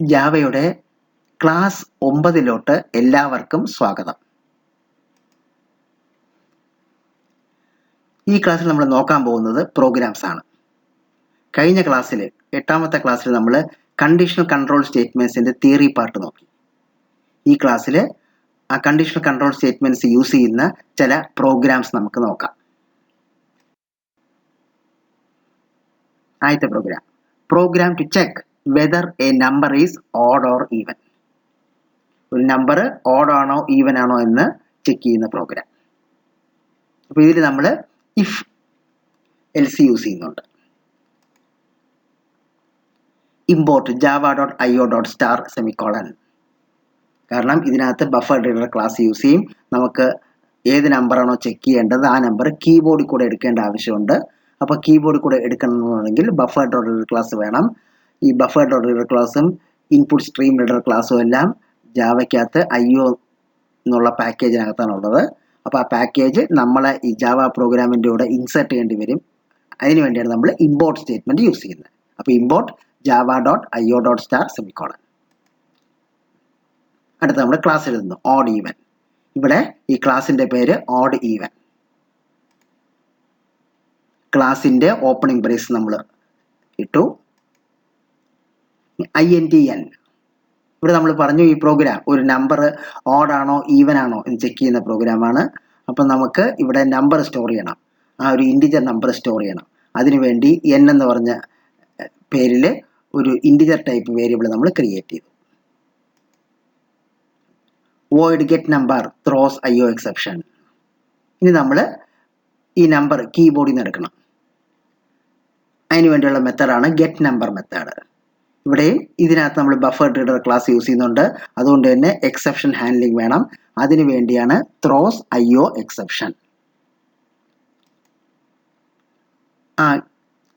ജാവയുടെ class 9 എല്ലാവർക്കും സ്വാഗതം. ഈ ക്ലാസ്സിൽ നമ്മൾ നോക്കാൻ പോകുന്നത് പ്രോഗ്രാംസ് ആണ്. കഴിഞ്ഞ ക്ലാസ്സിൽ 8ാമത്തെ ക്ലാസ്സിൽ നമ്മൾ കണ്ടീഷണൽ കൺട്രോൾ സ്റ്റേറ്റ്മെന്റ്സിന്റെ തിയറി പാർട്ട് നോക്കി. ഈ ക്ലാസ്സിൽ ആ കണ്ടീഷണൽ കൺട്രോൾ സ്റ്റേറ്റ്മെന്റ്സ് യൂസ് ചെയ്യുന്ന ചില പ്രോഗ്രാംസ് നമുക്ക് നോക്കാം. ആദ്യത്തെ program to check whether a number is odd or even. ഒരു നമ്പർ ഓഡ് ആണോ ഈവൻ ആണോ എന്ന് ചെക്ക് ചെയ്യുന്ന പ്രോഗ്രാം. അപ്പോൾ ഇതിൽ നമ്മൾ ഇഫ് എൽസി യൂസ് ചെയ്യുന്നുണ്ട്. Import java.io.star semicolon. കാരണം ഇതിനകത്ത് ബഫർ റീഡർ ക്ലാസ് യൂസ് ചെയ്യും. നമുക്ക് ഏത് നമ്പറാണോ ചെക്ക് ചെയ്യേണ്ടത് ആ നമ്പർ കീബോർഡിൽ കൂടെ എടുക്കേണ്ട ആവശ്യമുണ്ട്. അപ്പോൾ കീബോർഡിൽ കൂടെ എടുക്കണമെന്നുണ്ടെങ്കിൽ ബഫർ റീഡർ ക്ലാസ് വേണം. ഈ ബഫർ റീഡർ ക്ലാസ്സും ഇൻപുട്ട് സ്ട്രീം റീഡർ ക്ലാസ്സും എല്ലാം ജാവയ്ക്കകത്ത് IO എന്നുള്ള പാക്കേജിനകത്താണുള്ളത്. അപ്പോൾ ആ പാക്കേജ് നമ്മളെ ഈ ജാവ പ്രോഗ്രാമിൻ്റെ കൂടെ ഇൻസേർട്ട് ചെയ്യേണ്ടി വരും. അതിന് വേണ്ടിയാണ് നമ്മൾ ഇമ്പോർട്ട് സ്റ്റേറ്റ്മെൻറ്റ് യൂസ് ചെയ്യുന്നത്. അപ്പോൾ ഇമ്പോർട്ട് java.io.star സെമിക്കോളൻ. അടുത്ത നമ്മൾ ക്ലാസ് എഴുതുന്നു ഓഡ് ഈവൻ. ഇവിടെ ഈ ക്ലാസിൻ്റെ പേര് ഓഡ് ഈവൻ. ക്ലാസിൻ്റെ ഓപ്പണിംഗ് ബ്രേസ് നമ്മൾ ഇട്ടു. INTN. ഇവിടെ നമ്മൾ പറഞ്ഞു ഈ പ്രോഗ്രാം ഒരു നമ്പർ ഓഡ് ആണോ ഈവൻ ആണോ എന്ന് ചെക്ക് ചെയ്യുന്ന പ്രോഗ്രാമാണ്. അപ്പം നമുക്ക് ഇവിടെ നമ്പർ സ്റ്റോർ ചെയ്യണം. ആ ഒരു ഇൻറ്റിജർ നമ്പർ സ്റ്റോർ ചെയ്യണം. അതിനുവേണ്ടി n എന്ന് പറഞ്ഞ പേരിൽ ഒരു ഇൻറ്റിജർ ടൈപ്പ് വേരിയബിൾ നമ്മൾ ക്രിയേറ്റ് ചെയ്തു. void get number throws IO exception. ഇനി നമ്മൾ ഈ നമ്പർ കീബോർഡിൽ നിന്ന് എടുക്കണം. അതിന് വേണ്ടിയുള്ള മെത്തേഡാണ് ഗെറ്റ് നമ്പർ മെത്തേഡ്. ഇവിടെയും ഇതിനകത്ത് നമ്മൾ ബഫർ റീഡർ ക്ലാസ് യൂസ് ചെയ്യുന്നുണ്ട്. അതുകൊണ്ട് തന്നെ എക്സെപ്ഷൻ ഹാൻഡ്ലിംഗ് വേണം. അതിനു വേണ്ടിയാണ് throws IO exception.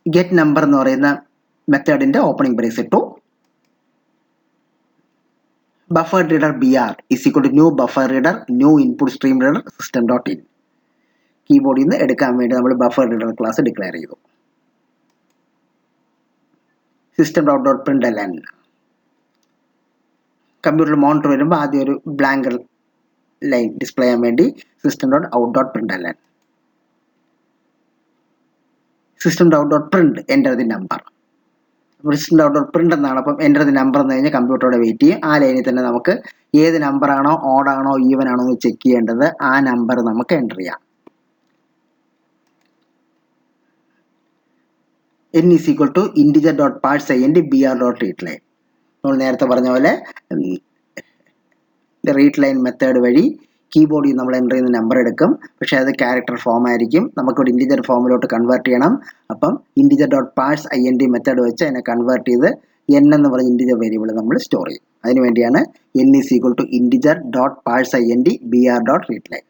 Get number എന്ന് പറയുന്ന മെത്തേഡിന്റെ ഓപ്പണിംഗ് ബ്രേസ് ഇട്ടു. Buffer reader BR is equal to new buffer reader new input stream reader system.in. കീബോർഡിൽ നിന്ന് എടുക്കാൻ വേണ്ടി നമ്മൾ ബഫർ റീഡർ ക്ലാസ് ഡിക്ലെയർ ചെയ്തു. system.println. കമ്പ്യൂട്ടറിൽ മോണിറ്റർ വരുമ്പോൾ ആദ്യം ഒരു ബ്ലാങ്ക് ലൈൻ ഡിസ്പ്ലേ ചെയ്യാൻ വേണ്ടി system.out.println. system.out.print enter the number. system.out.print എന്നാണ്. അപ്പം എൻ്റർ ദി നമ്പർ എന്ന് കഴിഞ്ഞാൽ കമ്പ്യൂട്ടറോടെ വെയിറ്റ് ചെയ്യും. ആ ലൈനിൽ തന്നെ നമുക്ക് ഏത് നമ്പറാണോ ഓഡാണോ ഈവൻ ആണോ എന്ന് ചെക്ക് ചെയ്യേണ്ടത് ആ നമ്പർ നമുക്ക് എൻ്റർ ചെയ്യാം. n is equal to integer.parseInt br.readline. നമ്മൾ നേരത്തെ പറഞ്ഞ പോലെ റീഡ് ലൈൻ മെത്തേഡ് വഴി കീബോർഡിൽ നമ്മൾ എൻ്റർ ചെയ്യുന്ന നമ്പർ എടുക്കും. പക്ഷേ അത് ക്യാരക്ടർ ഫോം ആയിരിക്കും. നമുക്കൊരു ഇൻറ്റിജർ ഫോമിലോട്ട് കൺവേർട്ട് ചെയ്യണം. അപ്പം integer.parseInt മെത്തേഡ് വെച്ച് അതിനെ കൺവേർട്ട് ചെയ്ത് n എന്ന് പറഞ്ഞ ഇൻറ്റിജർ വേരിയബിൾ നമ്മൾ സ്റ്റോർ ചെയ്യും. അതിന് വേണ്ടിയാണ് n is equal to integer.parseInt br.readline.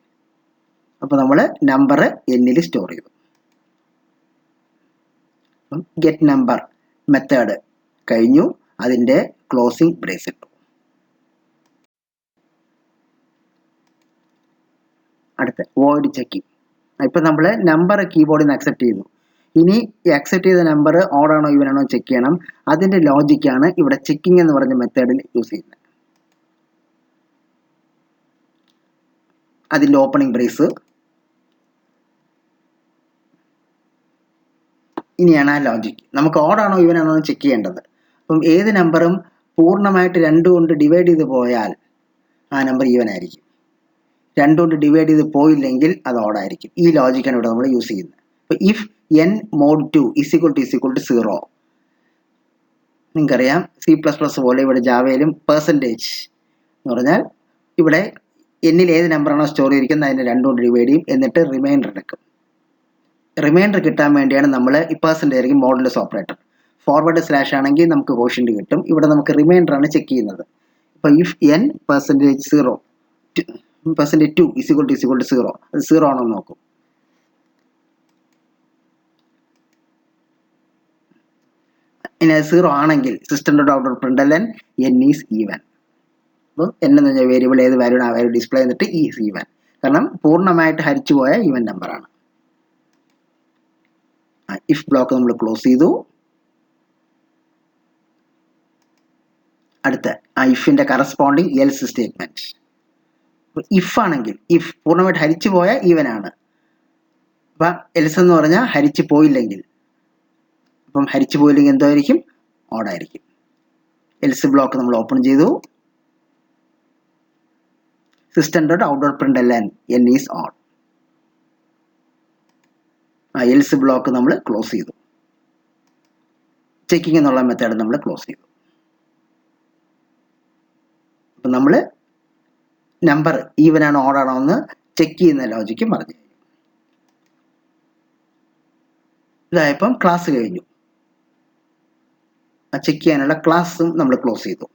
അപ്പോൾ നമ്മൾ നമ്പർ n-ൽ സ്റ്റോർ ചെയ്തു. ഗെറ്റ് നമ്പർ മെത്തേഡ് കഴിഞ്ഞു. അതിൻ്റെ ക്ലോസിംഗ് ബ്രേസ് ഇട്ടു. അടുത്ത വോയിഡ് ചെക്കിംഗ്. ഇപ്പം നമ്മൾ നമ്പർ കീബോർഡിൽ നിന്ന് അക്സെപ്റ്റ് ചെയ്തു. ഇനി ഈ അക്സെപ്റ്റ് ചെയ്ത നമ്പർ ഓഡാണോ ഈവൻ ആണോ ചെക്ക് ചെയ്യണം. അതിൻ്റെ ലോജിക്കാണ് ഇവിടെ ചെക്കിംഗ് എന്ന് പറഞ്ഞ മെത്തേഡിൽ യൂസ് ചെയ്യുന്നത്. അതിൻ്റെ ഓപ്പണിംഗ് ബ്രേസ്. ഇനിയാണ് ആ ലോജിക്ക്. നമുക്ക് ഓഡാണോ ഈവൻ ആണോ എന്ന് ചെക്ക് ചെയ്യേണ്ടത്. അപ്പം ഏത് നമ്പറും പൂർണ്ണമായിട്ട് 2 കൊണ്ട് ഡിവൈഡ് ചെയ്ത് പോയാൽ ആ നമ്പർ ഈവൻ ആയിരിക്കും. 2 കൊണ്ട് ഡിവൈഡ് ചെയ്ത് പോയില്ലെങ്കിൽ അത് ഓഡായിരിക്കും. ഈ ലോജിക്കാണ് ഇവിടെ നമ്മൾ യൂസ് ചെയ്യുന്നത്. അപ്പോൾ if n mod 2 is equal to 0. നിങ്ങൾക്കറിയാം C++ പോലെ ഇവിടെ ജാവയിലും പെർസെൻറ്റേജ് എന്ന് പറഞ്ഞാൽ ഇവിടെ n-ൽ ഏത് നമ്പറാണോ സ്റ്റോർ ചെയ്തിരിക്കുന്നത് അതിനെ 2 കൊണ്ട് ഡിവൈഡ് ചെയ്യും. എന്നിട്ട് റിമൈൻഡർ എടുക്കും. റിമൈൻഡർ കിട്ടാൻ വേണ്ടിയാണ് നമ്മൾ ഈ പെർസെൻറ്റേജ് ആയിരിക്കും മോഡുലസ് ഓപ്പറേറ്റർ. ഫോർവേഡ് സ്ലാഷ് ആണെങ്കിൽ നമുക്ക് കോഷ്യൻ്റ് കിട്ടും. ഇവിടെ നമുക്ക് റിമൈൻഡർ ആണ് ചെക്ക് ചെയ്യുന്നത്. അപ്പോൾ if n %0 %2 is equal to 0. അത് 0 ആണോ എന്ന് നോക്കും. ഇനി അത് 0 ആണെങ്കിൽ system.out.println n is even. അപ്പോൾ n എന്ന് പറഞ്ഞ വേരിയബിൾ ഏത് വാല്യൂ ആ വാല്യൂ ഡിസ്പ്ലേ ചെയ്തിട്ട് ഈസ് ഈവൻ. കാരണം പൂർണ്ണമായിട്ട് ഹരിച്ചു പോയ ഈവൻ നമ്പറാണ്. ഇഫ് ബ്ലോക്ക് നമ്മൾ ക്ലോസ് ചെയ്തു. അടുത്ത ഇഫിൻ്റെ കറസ്പോണ്ടിങ് എൽസ് സ്റ്റേറ്റ്മെൻറ്റ്. ഇഫ് ആണെങ്കിൽ ഇഫ് പൂർണ്ണമായിട്ട് ഹരിച്ചു പോയ ഈവനാണ്. അപ്പം എൽസ് എന്ന് പറഞ്ഞാൽ ഹരിച്ചു പോയില്ലെങ്കിൽ, അപ്പം ഹരിച്ചു പോയില്ലെങ്കിൽ എന്തായിരിക്കും? ഓഡായിരിക്കും. എൽസ് ബ്ലോക്ക് നമ്മൾ ഓപ്പൺ ചെയ്തു. system.out.println n is odd. Else block നമ്മൾ ക്ലോസ് ചെയ്തു. ചെക്കിംഗ് എന്നുള്ള മെത്തേഡ് നമ്മൾ ക്ലോസ് ചെയ്തു. അപ്പം നമ്മൾ നമ്പർ ഈവൻ ആണോ ഓഡ് ആണോ എന്ന് ചെക്ക് ചെയ്യുന്ന ലോജിക്ക് പറഞ്ഞു. ഇതായപ്പം ക്ലാസ് കഴിഞ്ഞു. ചെക്ക് ചെയ്യാനുള്ള ക്ലാസ്സും നമ്മൾ ക്ലോസ് ചെയ്തു.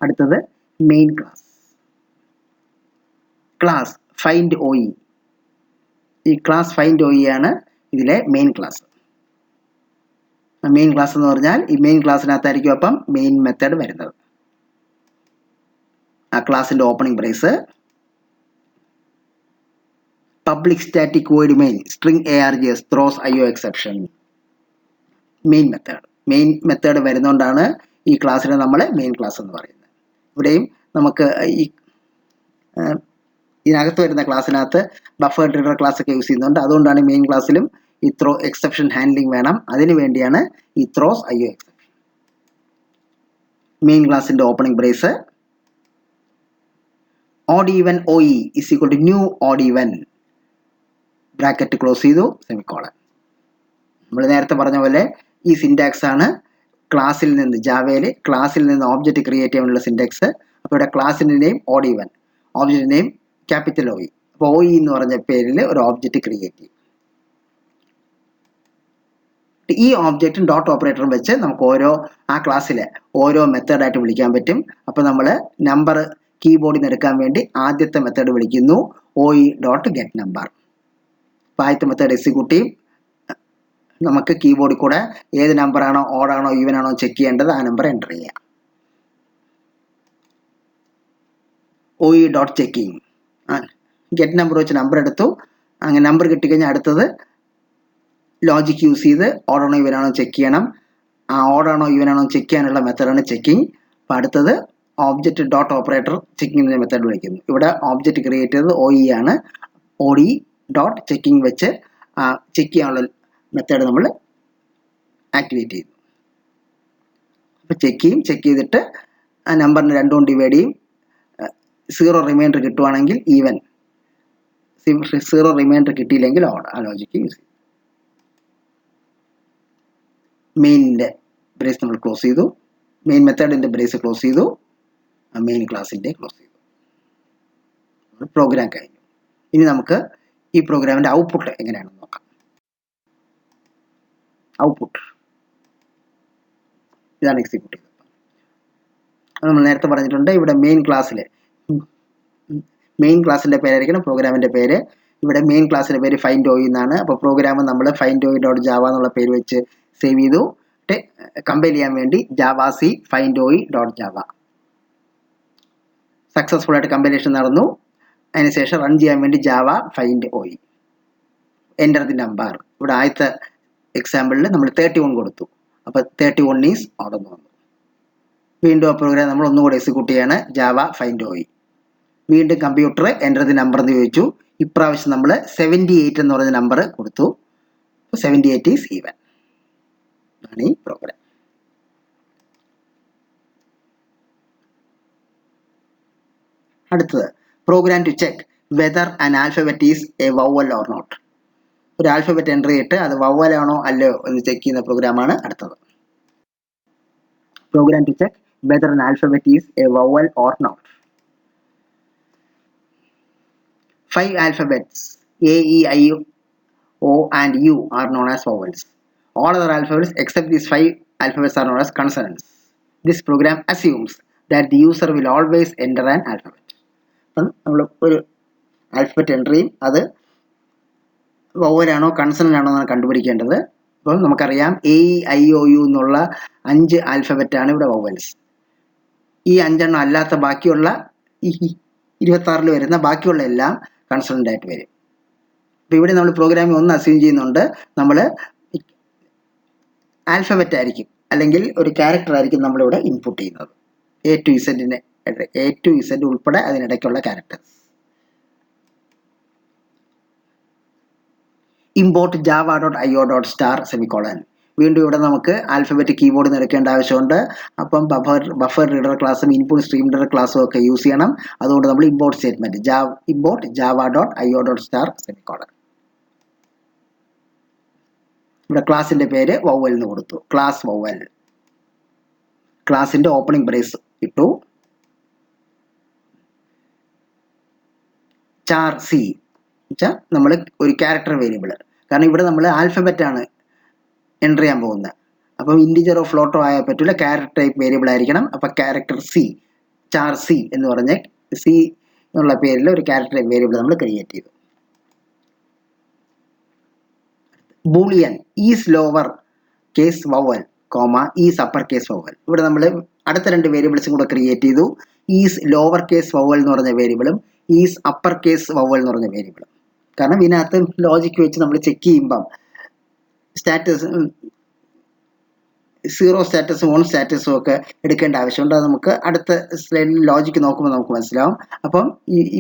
അടുത്തത് main class. Class find OE. ഈ ക്ലാസ് ഫൈൻഡ് OE ആണ് ഇതിലെ മെയിൻ ക്ലാസ്. മെയിൻ ക്ലാസ് എന്ന് പറഞ്ഞാൽ ഈ മെയിൻ ക്ലാസ്സിനകത്തായിരിക്കും അപ്പം മെയിൻ മെത്തേഡ് വരുന്നത്. ആ ക്ലാസിൻ്റെ opening brace public static void main string ARGS throws IO exception. Main method വരുന്നതുകൊണ്ടാണ് ഈ ക്ലാസ്സിനെ നമ്മൾ മെയിൻ ക്ലാസ് എന്ന് പറയുന്നത്. ഇവിടെയും നമുക്ക് ഇതിനകത്ത് വരുന്ന ക്ലാസ്സിനകത്ത് ബഫർ റീഡർ ക്ലാസ് ഒക്കെ യൂസ് ചെയ്യുന്നുണ്ട്. അതുകൊണ്ടാണ് മെയിൻ ക്ലാസ്സിലും ഈ ത്രോ എക്സെപ്ഷൻ ഹാൻഡ്ലിംഗ് വേണം. അതിന് വേണ്ടിയാണ് ഈ ത്രോസ് IO എക്സെപ്ഷൻ. മെയിൻ ക്ലാസ്സിൻ്റെ opening brace odd even OE is equal to new odd even bracket close ചെയ്തു സെമിക്കോളൻ. നമ്മൾ നേരത്തെ പറഞ്ഞ പോലെ ഈ സിൻടാക്സ് ആണ് ക്ലാസ്സിൽ നിന്ന് ജാവയിൽ ക്ലാസ്സിൽ നിന്ന് ഓബ്ജക്റ്റ് ക്രിയേറ്റ് ചെയ്യാനുള്ള സിൻടാക്സ്. അപ്പോൾ ഇവിടെ ക്ലാസ്സിൻ്റെ name odd even, object name capital OE. അപ്പോൾ OE എന്ന് പറഞ്ഞ പേരിൽ ഒരു ഓബ്ജക്റ്റ് ക്രിയേറ്റ് ചെയ്യും. ഈ ഓബ്ജക്റ്റും ഡോട്ട് ഓപ്പറേറ്ററും വെച്ച് നമുക്ക് ആ ക്ലാസ്സിലെ ഓരോ മെത്തേഡായിട്ട് വിളിക്കാൻ പറ്റും. അപ്പോൾ നമ്മൾ നമ്പർ കീബോർഡിൽ നിന്ന് എടുക്കാൻ വേണ്ടി ആദ്യത്തെ മെത്തേഡ് വിളിക്കുന്നു OE.getNumber. അപ്പോൾ ആദ്യത്തെ മെത്തേഡ് എക്സിക്യൂട്ട് ചെയ്യും. നമുക്ക് കീബോർഡിൽ കൂടെ ഏത് നമ്പറാണോ ഓഡാണോ ഈവൻ ആണോ ചെക്ക് ചെയ്യേണ്ടത് ആ നമ്പർ എൻ്റർ ചെയ്യാം. OE.checking ഗെറ്റ് നമ്പർ വെച്ച് നമ്പർ എടുത്തു. അങ്ങനെ നമ്പർ കിട്ടിക്കഴിഞ്ഞാൽ അടുത്തത് ലോജിക് യൂസ് ചെയ്ത് ഓഡാണോ ഈവൻ ആണോ ചെക്ക് ചെയ്യണം. ആ ഓഡാണോ ഈവൻ ആണോ ചെക്ക് ചെയ്യാനുള്ള മെത്തേഡാണ് ചെക്കിങ്. അപ്പോൾ അടുത്തത് ഓബ്ജക്റ്റ് ഡോട്ട് ഓപ്പറേറ്റർ ചെക്കിങ്ങിൻ്റെ മെത്തേഡ് വിളിക്കുന്നു. ഇവിടെ ഓബ്ജക്റ്റ് ക്രിയേറ്റ് ചെയ്തത് OE ആണ്. OE.checking വെച്ച് ചെക്ക് ചെയ്യാനുള്ള മെത്തേഡ് നമ്മൾ ആക്ടിവേറ്റ് ചെയ്തു. അപ്പോൾ ചെക്ക് ചെയ്തിട്ട് ആ നമ്പറിന് രണ്ടും ഡിവൈഡ് ചെയ്യും. 0 റിമൈൻഡർ കിട്ടുവാണെങ്കിൽ ഈവൻ, 0 റിമൈൻഡർ കിട്ടിയില്ലെങ്കിൽ ഓഡ്. ആ ലോജിക്ക് യൂസ് ചെയ്യും. മെയിനിൻ്റെ ബ്രേസ് നമ്മൾ ക്ലോസ് ചെയ്തു. മെയിൻ മെത്തേഡിൻ്റെ ബ്രേസ് ക്ലോസ് ചെയ്തു. മെയിൻ ക്ലാസ്സിൻ്റെ ക്ലോസ് ചെയ്തു. പ്രോഗ്രാം കഴിഞ്ഞു. ഇനി നമുക്ക് ഈ പ്രോഗ്രാമിൻ്റെ ഔട്ട്പുട്ട് എങ്ങനെയാണെന്ന് നോക്കാം. ഔട്ട്പുട്ട് ഇതാണ് എക്സിക്യൂട്ട് ചെയ്തത്. നമ്മൾ നേരത്തെ പറഞ്ഞിട്ടുണ്ട് ഇവിടെ മെയിൻ ക്ലാസ്സിൻ്റെ പേരായിരിക്കണം പ്രോഗ്രാമിൻ്റെ പേര്. ഇവിടെ മെയിൻ ക്ലാസ്സിൻ്റെ പേര് ഫൈൻഡ് OE എന്നാണ്. അപ്പോൾ പ്രോഗ്രാം നമ്മൾ ഫൈൻഡ് OE.java എന്നുള്ള പേര് വെച്ച് സേവ് ചെയ്തു. കമ്പൈൽ ചെയ്യാൻ വേണ്ടി JavaC find OE.java സക്സസ്ഫുൾ ആയിട്ട് കമ്പൈലേഷൻ നടന്നു. അതിനുശേഷം റൺ ചെയ്യാൻ വേണ്ടി Java find OE enter the number. ഇവിടെ ആദ്യത്തെ എക്സാമ്പിളിൽ നമ്മൾ 31 കൊടുത്തു. അപ്പോൾ 31 ഈസ് ഓഡ് എന്ന് വന്നു. വീണ്ടും ആ പ്രോഗ്രാം നമ്മൾ ഒന്നുകൂടെ എക്സിക്യൂട്ട് ചെയ്യാണ് Java find OE. വീണ്ടും കമ്പ്യൂട്ടർ എൻ്റർ ദി നമ്പർ എന്ന് ചോദിച്ചു. ഇപ്രാവശ്യം നമ്മൾ 78 എന്ന് പറഞ്ഞ നമ്പർ കൊടുത്തു. 78 ഈസ് ഈവൻ. ആണ് ഈ പ്രോഗ്രാം. അടുത്തത് program to check whether an alphabet is a vowel or not. ഒരു ആൽഫബറ്റ് എൻ്റർ ചെയ്തിട്ട് അത് വവലാണോ അല്ലയോ എന്ന് ചെക്ക് ചെയ്യുന്ന പ്രോഗ്രാമാണ് അടുത്തത്. Program to check whether an alphabet is a vowel or not. 5 alphabets A, E, I, O and U are known as vowels. All other alphabets except these 5 alphabets are known as consonants. This program assumes that the user will always enter an alphabet. നമ്മൾ ഒരു alphabet enter ചെയ്യും. അത് വവലാണോ consonant ആണോ എന്നാണ് കണ്ടുപിടിക്കേണ്ടത്. അപ്പം നമുക്കറിയാം A, E, I, O, U എന്നുള്ള 5 ആൽഫബറ്റാണ് ഇവിടെ വവൽസ്. ഈ 5 എണ്ണം അല്ലാത്ത ബാക്കിയുള്ള ഈ 26 വരുന്ന ബാക്കിയുള്ള എല്ലാം കൺസണൻ്റ് ആയിട്ട് വരും. അപ്പോൾ ഇവിടെ നമ്മൾ പ്രോഗ്രാമിൽ ഒന്ന് അസ്യൂം ചെയ്യുന്നുണ്ട്, നമ്മൾ ആൽഫബറ്റ് ആയിരിക്കും അല്ലെങ്കിൽ ഒരു ക്യാരക്ടർ ആയിരിക്കും നമ്മളിവിടെ ഇൻപുട്ട് ചെയ്യുന്നത്. എ ടു ഇസഡ് ഉൾപ്പെടെ അതിനിടയ്ക്കുള്ള ക്യാരക്ടേഴ്സ്. Import java.io.star semicolon. വീണ്ടും ഇവിടെ നമുക്ക് ആൽഫബറ്റ് കീബോർഡ് നിന്ന് എടുക്കേണ്ട ആവശ്യമുണ്ട്. അപ്പം ബഫർ റീഡർ ക്ലാസ്സും ഇൻപുട്ട് സ്ട്രീം റീഡർ ക്ലാസ്സും ഒക്കെ യൂസ് ചെയ്യണം. അതുകൊണ്ട് നമ്മൾ import statement import java.io.star semicolon. ഇവിടെ ക്ലാസിന്റെ പേര് വവൽ എന്ന് കൊടുത്തു. Class vowel. ക്ലാസിന്റെ ഓപ്പണിംഗ് ബ്രേസ് ഇട്ടു. ചാർ സി വെച്ചാൽ നമ്മൾ ഒരു ക്യാരക്ടർ വേരിയബിൾ. കാരണം ഇവിടെ നമ്മൾ ആൽഫബറ്റ് ആണ് എൻ്റർ ചെയ്യാൻ പോകുന്നത്. അപ്പം ഇൻറ്റിജറോ ഫ്ലോട്ടോ ആയാൽ പറ്റില്ല, ക്യാരക്ടർ ടൈപ്പ് വേരിയബിൾ ആയിരിക്കണം. അപ്പം ക്യാരക്ടർ സി, ചാർ സി എന്ന് പറഞ്ഞ സി എന്നുള്ള പേരിൽ ഒരു ക്യാരക്ടർ ടൈപ്പ് വേരിയബിൾ നമ്മൾ ക്രിയേറ്റ് ചെയ്തു. Boolean is lower case vowel is upper case vowel. ഇവിടെ നമ്മൾ അടുത്ത രണ്ട് വേരിയബിൾസും കൂടെ ക്രിയേറ്റ് ചെയ്തു. ഈസ് ലോവർ കേസ് വവൽ എന്ന് പറഞ്ഞ വേരിയബിളും ഈസ് അപ്പർ കേസ് വവൽ എന്ന് പറഞ്ഞ വേരിയബിളും. കാരണം ഇതിനകത്ത് ലോജിക്ക് വെച്ച് നമ്മൾ ചെക്ക് ചെയ്യുമ്പം സ്റ്റാറ്റസ് 0 സ്റ്റാറ്റസും 1 സ്റ്റാറ്റസും ഒക്കെ എടുക്കേണ്ട ആവശ്യമുണ്ട്. അത് നമുക്ക് അടുത്ത സ്ലൈഡിൽ ലോജിക്ക് നോക്കുമ്പോൾ നമുക്ക് മനസ്സിലാവും. അപ്പം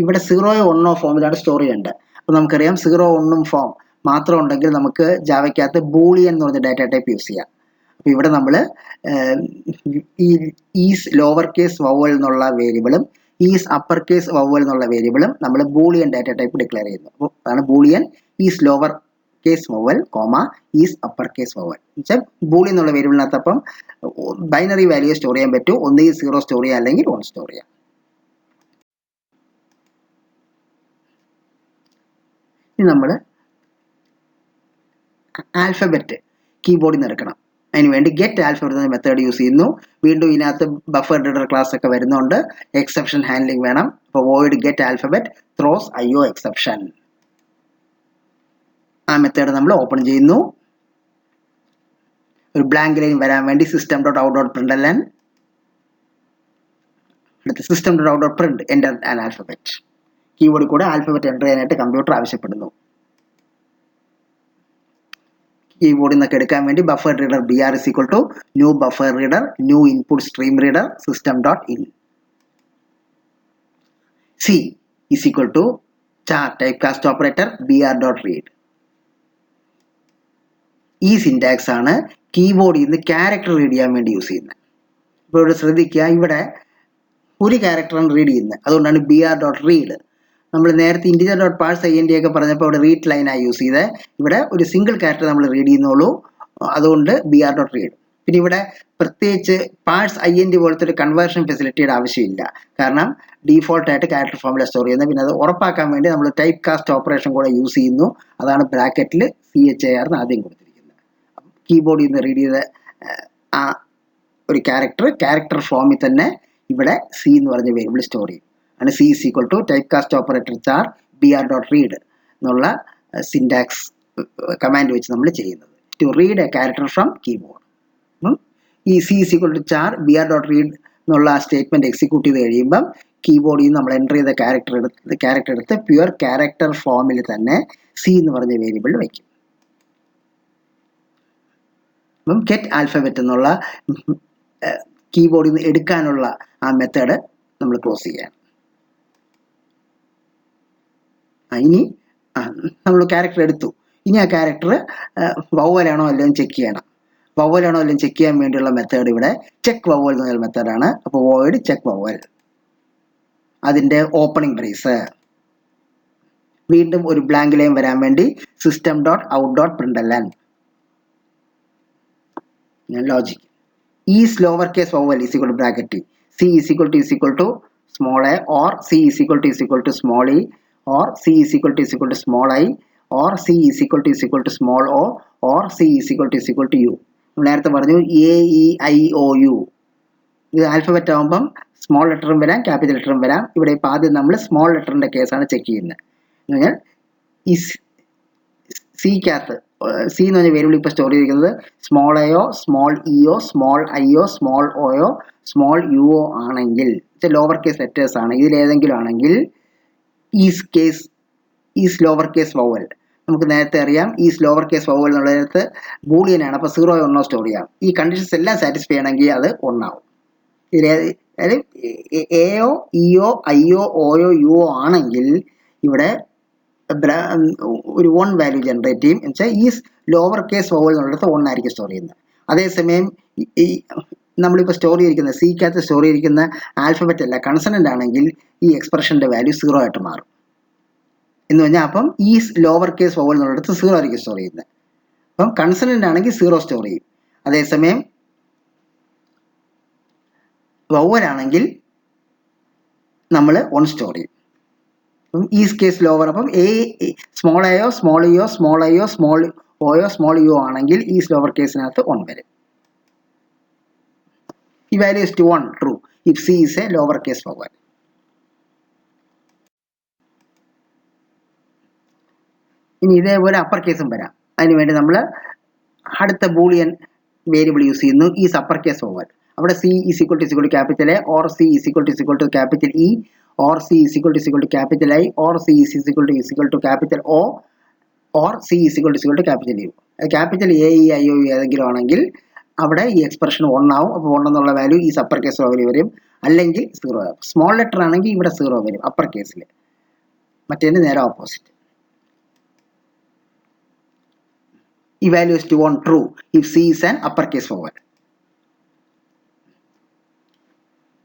ഇവിടെ 0 1 ഫോമിലാണ് സ്റ്റോർ ചെയ്യേണ്ടത്. അപ്പം നമുക്കറിയാം 0 1 ഫോം മാത്രം ഉണ്ടെങ്കിൽ നമുക്ക് ജാവയ്ക്കകത്ത് ബൂളിയൻ എന്ന് പറഞ്ഞ ഡാറ്റ ടൈപ്പ് യൂസ് ചെയ്യാം. അപ്പം ഇവിടെ നമ്മൾ ഈ ഈസ് ലോവർ കേസ് വവൽ എന്നുള്ള വേരിയബിളും ഈസ് അപ്പർ കേസ് വവൽ എന്നുള്ള വേരിയബിളും നമ്മൾ ബൂളിയൻ ഡാറ്റ ടൈപ്പ് ഡിക്ലെയർ ചെയ്യുന്നു. അപ്പോൾ അതാണ് Boolean is lower case vowel is upper case vowel. എന്നുവെച്ചാൽ ബൂളിയൻ എന്നുള്ള വേരിയബിളിനകത്ത് അപ്പം ബൈനറി വാല്യൂ സ്റ്റോർ ചെയ്യാൻ പറ്റും. ഒന്നുകിൽ 0 സ്റ്റോർ ചെയ്യാം, അല്ലെങ്കിൽ 1 സ്റ്റോർ ചെയ്യാം. ഇനി നമ്മൾ ആൽഫബറ്റ് കീബോർഡിൽ നിന്ന് എടുക്കണം. അതിനുവേണ്ടി ഗെറ്റ് ആൽഫബറ്റ് എന്ന മെത്തേഡ് യൂസ് ചെയ്യുന്നു. വീണ്ടും ഇതിനകത്ത് ബഫർ റീഡർ ക്ലാസ് ഒക്കെ വരുന്നുണ്ട്. എക്സെപ്ഷൻ ഹാൻഡ്ലിംഗ് വേണം. അപ്പോൾ void get alphabet throws IO exception. ആ മെത്തേഡ് നമ്മൾ ഓപ്പൺ ചെയ്യുന്നു. ഒരു ബ്ലാങ്ക് ലൈൻ വരാൻ വേണ്ടി system.out.println അടുത്ത് system.out.print എൻ്റർ ആൻ ആൽഫബറ്റ്. കീബോർഡിൽ കൂടെ ആൽഫബറ്റ് എൻ്റർ ചെയ്യാനായിട്ട് കമ്പ്യൂട്ടർ ആവശ്യപ്പെടുന്നു. കീബോർഡിൽ നിന്നൊക്കെ എടുക്കാൻ വേണ്ടി buffer reader BR = new buffer reader new input stream reader system.in. C = char typecast operator BR.read. ഈ സിൻടാക്സ് ആണ് കീബോർഡിൽ നിന്ന് ക്യാരക്ടർ റീഡ് ചെയ്യാൻ വേണ്ടി യൂസ് ചെയ്യുന്നത്. ഇപ്പോൾ ഇവിടെ ശ്രദ്ധിക്കുക, ഇവിടെ ഒരു ക്യാരക്ടറാണ് റീഡ് ചെയ്യുന്നത്. അതുകൊണ്ടാണ് BR.read. നമ്മൾ നേരത്തെ integer.parse ഒക്കെ പറഞ്ഞപ്പോൾ ഇവിടെ റീഡ് ലൈനായി യൂസ് ചെയ്തത്. ഇവിടെ ഒരു സിംഗിൾ ക്യാരക്ടർ നമ്മൾ റീഡ് ചെയ്യുന്നുള്ളൂ. അതുകൊണ്ട് BR.read. പിന്നെ ഇവിടെ പ്രത്യേകിച്ച് പാഴ്സ് INT പോലത്തെ ഒരു കൺവേർഷൻ ഫെസിലിറ്റിയുടെ ആവശ്യമില്ല. കാരണം ഡീഫോൾട്ടായിട്ട് ക്യാരക്ടർ ഫോമിൽ സ്റ്റോർ ചെയ്യുന്നത്. പിന്നെ അത് ഉറപ്പാക്കാൻ വേണ്ടി നമ്മൾ ടൈപ്പ് കാസ്റ്റ് ഓപ്പറേഷൻ കൂടെ യൂസ് ചെയ്യുന്നു. അതാണ് ബ്രാക്കറ്റിൽ CHAR എന്ന് ആദ്യം കൊടുത്തിരിക്കുന്നത്. കീബോർഡിൽ നിന്ന് റീഡ് ചെയ്ത ആ ഒരു ക്യാരക്ടർ ഫോമിൽ തന്നെ ഇവിടെ C എന്ന് പറഞ്ഞ വേരിയബിൾ സ്റ്റോർ ചെയ്യും. ആണ് C = typecast operator char BR.read എന്നുള്ള സിൻടാക്സ് കമാൻഡ് വെച്ച് നമ്മൾ ചെയ്യുന്നത്. To read a character from keyboard. ഈ C = char BR.read എന്നുള്ള സ്റ്റേറ്റ്മെന്റ് എക്സിക്യൂട്ട് ചെയ്ത് കഴിയുമ്പം കീബോർഡിൽ നിന്ന് നമ്മൾ എൻ്റർ ചെയ്ത ക്യാരക്ടർ എടുത്ത് പ്യുവർ ക്യാരക്ടർ ഫോമിൽ തന്നെ C എന്ന് പറഞ്ഞ വേരിയബിൾ വയ്ക്കും. അപ്പം ഗെറ്റ് ആൽഫബറ്റ് എന്നുള്ള കീബോർഡിൽ നിന്ന് എടുക്കാനുള്ള ആ മെത്തേഡ് നമ്മൾ ക്ലോസ് ചെയ്യണം. ഇനി നമ്മൾ ക്യാരക്ടർ എടുത്തു. ഇനി ആ ക്യാരക്ടർ വവലാണോ അല്ലെന്ന് ചെക്ക് ചെയ്യണം. വവലാണോ അല്ലെന്ന് ചെക്ക് ചെയ്യാൻ വേണ്ടിയുള്ള മെത്തേഡ് ഇവിടെ ചെക്ക് വവൽ എന്ന് പറഞ്ഞ മെത്തേഡാണ്. അപ്പോൾ വോയിഡ് ചെക്ക് വവൽ. അതിൻ്റെ ഓപ്പണിംഗ് ബ്രേസ്. വീണ്ടും ഒരു ബ്ലാങ്ക് ലൈൻ വരാൻ വേണ്ടി system.out.println. Logic is lower case vowel = bracket C = small a or C = small e or C = small I or C = small o or C = u. നേരത്തെ പറഞ്ഞു AEIOU. ഇത് alphabet ആകുമ്പം small ലെറ്ററും വരാം, capital ലെറ്ററും വരാം. ഇവിടെ ഇപ്പോൾ ആദ്യം നമ്മൾ സ്മോൾ ലെറ്ററിൻ്റെ കേസാണ് ചെക്ക് ചെയ്യുന്നത്. എന്ന് പറഞ്ഞാൽ ഈ സിക്കകത്ത് C എന്ന് പറഞ്ഞ വേരിയബിൾ ഇപ്പോൾ സ്റ്റോർ ചെയ്തിരിക്കുന്നത് സ്മോൾ എയോ സ്മോൾ ഇയോ സ്മോൾ ഐയോ സ്മോൾ ഒയോ സ്മോൾ യുഒ ആണെങ്കിൽ, ലോവർ കേസ് ലെറ്റേഴ്സ് ആണ്, ഇതിലേതെങ്കിലും ആണെങ്കിൽ ഈസ് ലോവർ കേസ് വവൽ. നമുക്ക് നേരത്തെ അറിയാം ഈസ് ലോവർ കേസ് വവൽ എന്നുള്ളതിനകത്ത് ബൂളിയനാണ്, അപ്പോൾ 0 1 സ്റ്റോർ ചെയ്യാം. ഈ കണ്ടീഷൻസ് എല്ലാം സാറ്റിസ്ഫൈ ചെയ്യണമെങ്കിൽ അത് 1 ആവും. അതായത് എയോ ഇയോ ഐയോ ഓയോ യുओ ആണെങ്കിൽ ഇവിടെ ഒരു 1 വാല്യൂ ജനറേറ്റ് ചെയ്യും. എന്ന് വെച്ചാൽ ഈസ് ലോവർ കേസ് വവൽ എന്നുള്ളത് 1 ആയിരിക്കും സ്റ്റോർ ചെയ്യുന്നത്. അതേസമയം ഈ നമ്മളിപ്പോൾ സ്റ്റോർ ചെയ്തിരിക്കുന്ന സിക്കകത്ത് സ്റ്റോർ ചെയ്തിരിക്കുന്ന ആൽഫബറ്റ് അല്ല കൺസണന്റ് ആണെങ്കിൽ ഈ എക്സ്പ്രഷൻ്റെ വാല്യൂ 0 ആയിട്ട് മാറും എന്ന് പറഞ്ഞാൽ അപ്പം ഈ ലോവർ കേസ് വവൽ എന്നുള്ളിടത്ത് 0 ആയിരിക്കും സ്റ്റോർ ചെയ്യുന്നത്. അപ്പം കൺസണന്റ് ആണെങ്കിൽ 0 സ്റ്റോർ ചെയ്യും. അതേസമയം വവൽ ആണെങ്കിൽ നമ്മൾ 1 സ്റ്റോർ ചെയ്യും. അപ്പം ഈസ് കേസ് ലോവർ, അപ്പം സ്മോൾ എയോ സ്മോൾ ഇയോ സ്മോൾ ഐയോ സ്മോൾ ഓയോ സ്മോൾ യുओ ആണെങ്കിൽ ഈസ് ലോവർ കേസിനകത്ത് 1 വരും. ഈ value is to 1 true if C is a lower case vowel. ഇനി ഇതേപോലെ അപ്പർ കേസും വരാം. അതിനുവേണ്ടി നമ്മൾ അടുത്ത ബൂളിയൻ വേരിയബിൾ യൂസ് ചെയ്യുന്നു, ഈസ് അപ്പർ കേസ് വവൽ. അവിടെ C is equal to capital A or C is equal to capital E or C is equal to capital I or C is equal to capital O or C is equal to capital U. Capital A E I O U ഏതെങ്കിലും ആണെങ്കിൽ അവിടെ ഈ expression 1 ആവും. അപ്പോൾ 1 എന്നുള്ള value is upper case vowel വരും, അല്ലെങ്കിൽ 0 ആവും. സ്മോൾ ലെറ്റർ ആണെങ്കിൽ ഇവിടെ 0 വരും അപ്പർ കേസിൽ, മറ്റേതിന് നേരെ ഓപ്പോസിറ്റ്. ഈ value is to 1 true if C is an upper case vowel.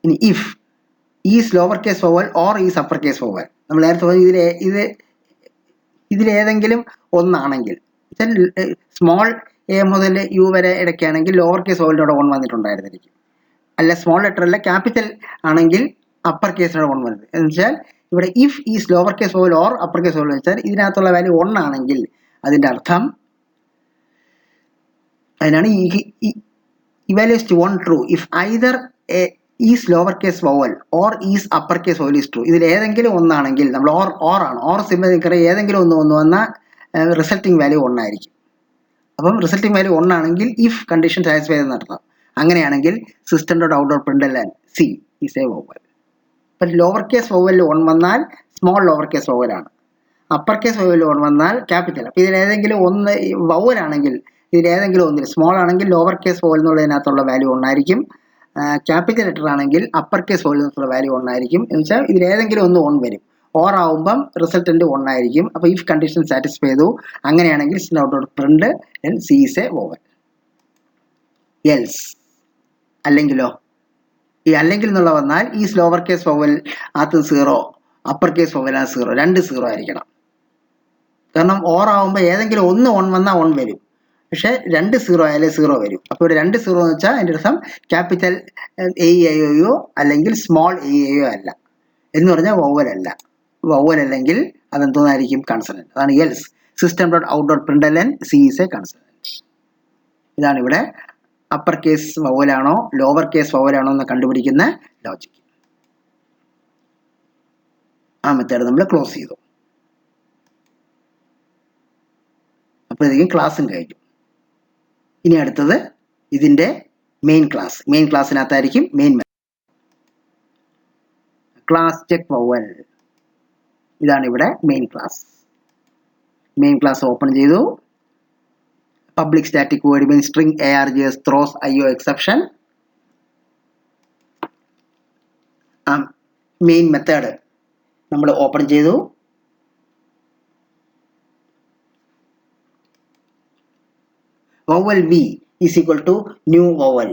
ഇനി if is lower case vowel or is upper case vowel, നമ്മൾ നേരത്തെ പറഞ്ഞ ഇതിലേതെങ്കിലും ഒന്നാണെങ്കിൽ, സ്മോൾ എ മുതൽ യു വരെ ഇടയ്ക്കാണെങ്കിൽ ലോവർ കേസ് വവലിൻ്റെ 1 വന്നിട്ടുണ്ടായിരുന്നിരിക്കും. അല്ല സ്മോൾ ലെറ്റർ അല്ല ക്യാപിറ്റൽ ആണെങ്കിൽ അപ്പർ കേസിനോട് 1 വരുന്നത്. എന്ന് വെച്ചാൽ ഇവിടെ if is lower case vowel or upper case vowel വെച്ചാൽ ഇതിനകത്തുള്ള വാല്യൂ 1 ആണെങ്കിൽ അതിൻ്റെ അർത്ഥം, അതിനാണ് ഈ value is to 1 true if either is lower case vowel or is upper case vowel is true. ഇതിൽ ഏതെങ്കിലും ഒന്നാണെങ്കിൽ നമ്മൾ ഓർ ആണ്, ഓർ സിമ്പിൾ നിൽക്കുന്ന ഏതെങ്കിലും ഒന്ന് വന്നാൽ റിസൾട്ടിങ് വാല്യൂ 1 ആയിരിക്കും. അപ്പം റിസൾട്ടിങ് വാല്യൂ 1 ആണെങ്കിൽ ഇഫ് കണ്ടീഷൻ സാറ്റിസ്ഫൈ ചെയ്തെന്ന് അർത്ഥം. അങ്ങനെയാണെങ്കിൽ system dot out dot println C is a vowel. അപ്പം ലോവർ കേസ് വവലിൽ 1 വന്നാൽ സ്മോൾ ലോവർ കേസ് വവലാണ്, അപ്പർ കേസ് വവലിൽ 1 വന്നാൽ ക്യാപിറ്റൽ. അപ്പം ഇതിലേതെങ്കിലും ഒന്ന് വവലാണെങ്കിൽ ഇതിലേതെങ്കിലും ഒന്നിൽ, സ്മോൾ ആണെങ്കിൽ ലോവർ കേസ് വവൽ എന്നുള്ളതിനകത്തുള്ള വാല്യൂ 1 ആയിരിക്കും, ക്യാപിറ്റൽ ലെറ്റർ ആണെങ്കിൽ അപ്പർ കേസ് വവൽ എന്നുള്ള വാല്യൂ 1 ആയിരിക്കും. എന്ന് വെച്ചാൽ ഇതിലേതെങ്കിലും ഒന്ന് 1 വരും. ഓർ ആവുമ്പം റിസൾട്ടന്റ് 1 ആയിരിക്കും. അപ്പോൾ ഇഫ് കണ്ടീഷൻ സാറ്റിസ്ഫൈ ചെയ്തു, അങ്ങനെയാണെങ്കിൽ print C is a vowel. Else അല്ലെങ്കിലോ, ഈ അല്ലെങ്കിൽ എന്നുള്ള വന്നാൽ ഈ ലോവർ കേസ് വവൽ ആദ്യം 0 അപ്പർ കേസ് വവൽ 0, 2 0 ആയിരിക്കണം. കാരണം ഓർ ആവുമ്പോൾ ഏതെങ്കിലും ഒന്ന് 1 വന്നാൽ 1 വരും, പക്ഷേ 2 0 ആയാലേ 0 വരും. അപ്പോൾ ഇവിടെ 2 0 എന്ന് വെച്ചാൽ അതിൻ്റെ അർത്ഥം capital A E I O U അല്ലെങ്കിൽ small A E I O അല്ല, എന്ന് പറഞ്ഞാൽ വവൽ അല്ല. വവൽ അല്ലെങ്കിൽ അതെന്തോന്നായിരിക്കും, കൺസണന്റ്. അതാണ് else system dot out dot println C is a consonant. ഇതാണ് ഇവിടെ അപ്പർ കേസ് വവലാണോ ലോവർ കേസ് വവലാണോ എന്ന് കണ്ടുപിടിക്കുന്ന ലോജിക്ക്. ആ മെത്തേഡ് നമ്മൾ ക്ലോസ് ചെയ്തു. അപ്പോഴത്തേക്കും ക്ലാസ്സും കഴിഞ്ഞു. ഇനി അടുത്തത് ഇതിൻ്റെ മെയിൻ ക്ലാസ്. മെയിൻ ക്ലാസ്സിനകത്തായിരിക്കും മെയിൻ ക്ലാസ് ചെക്ക് വവൽ. ഇതാണ് ഇവിടെ main class. Main class open ചെയ്തു. Public static void main string ARGS throws IO exception. Main method നമ്മൾ ഓപ്പൺ ചെയ്തു. vowel v is equal to new vowel.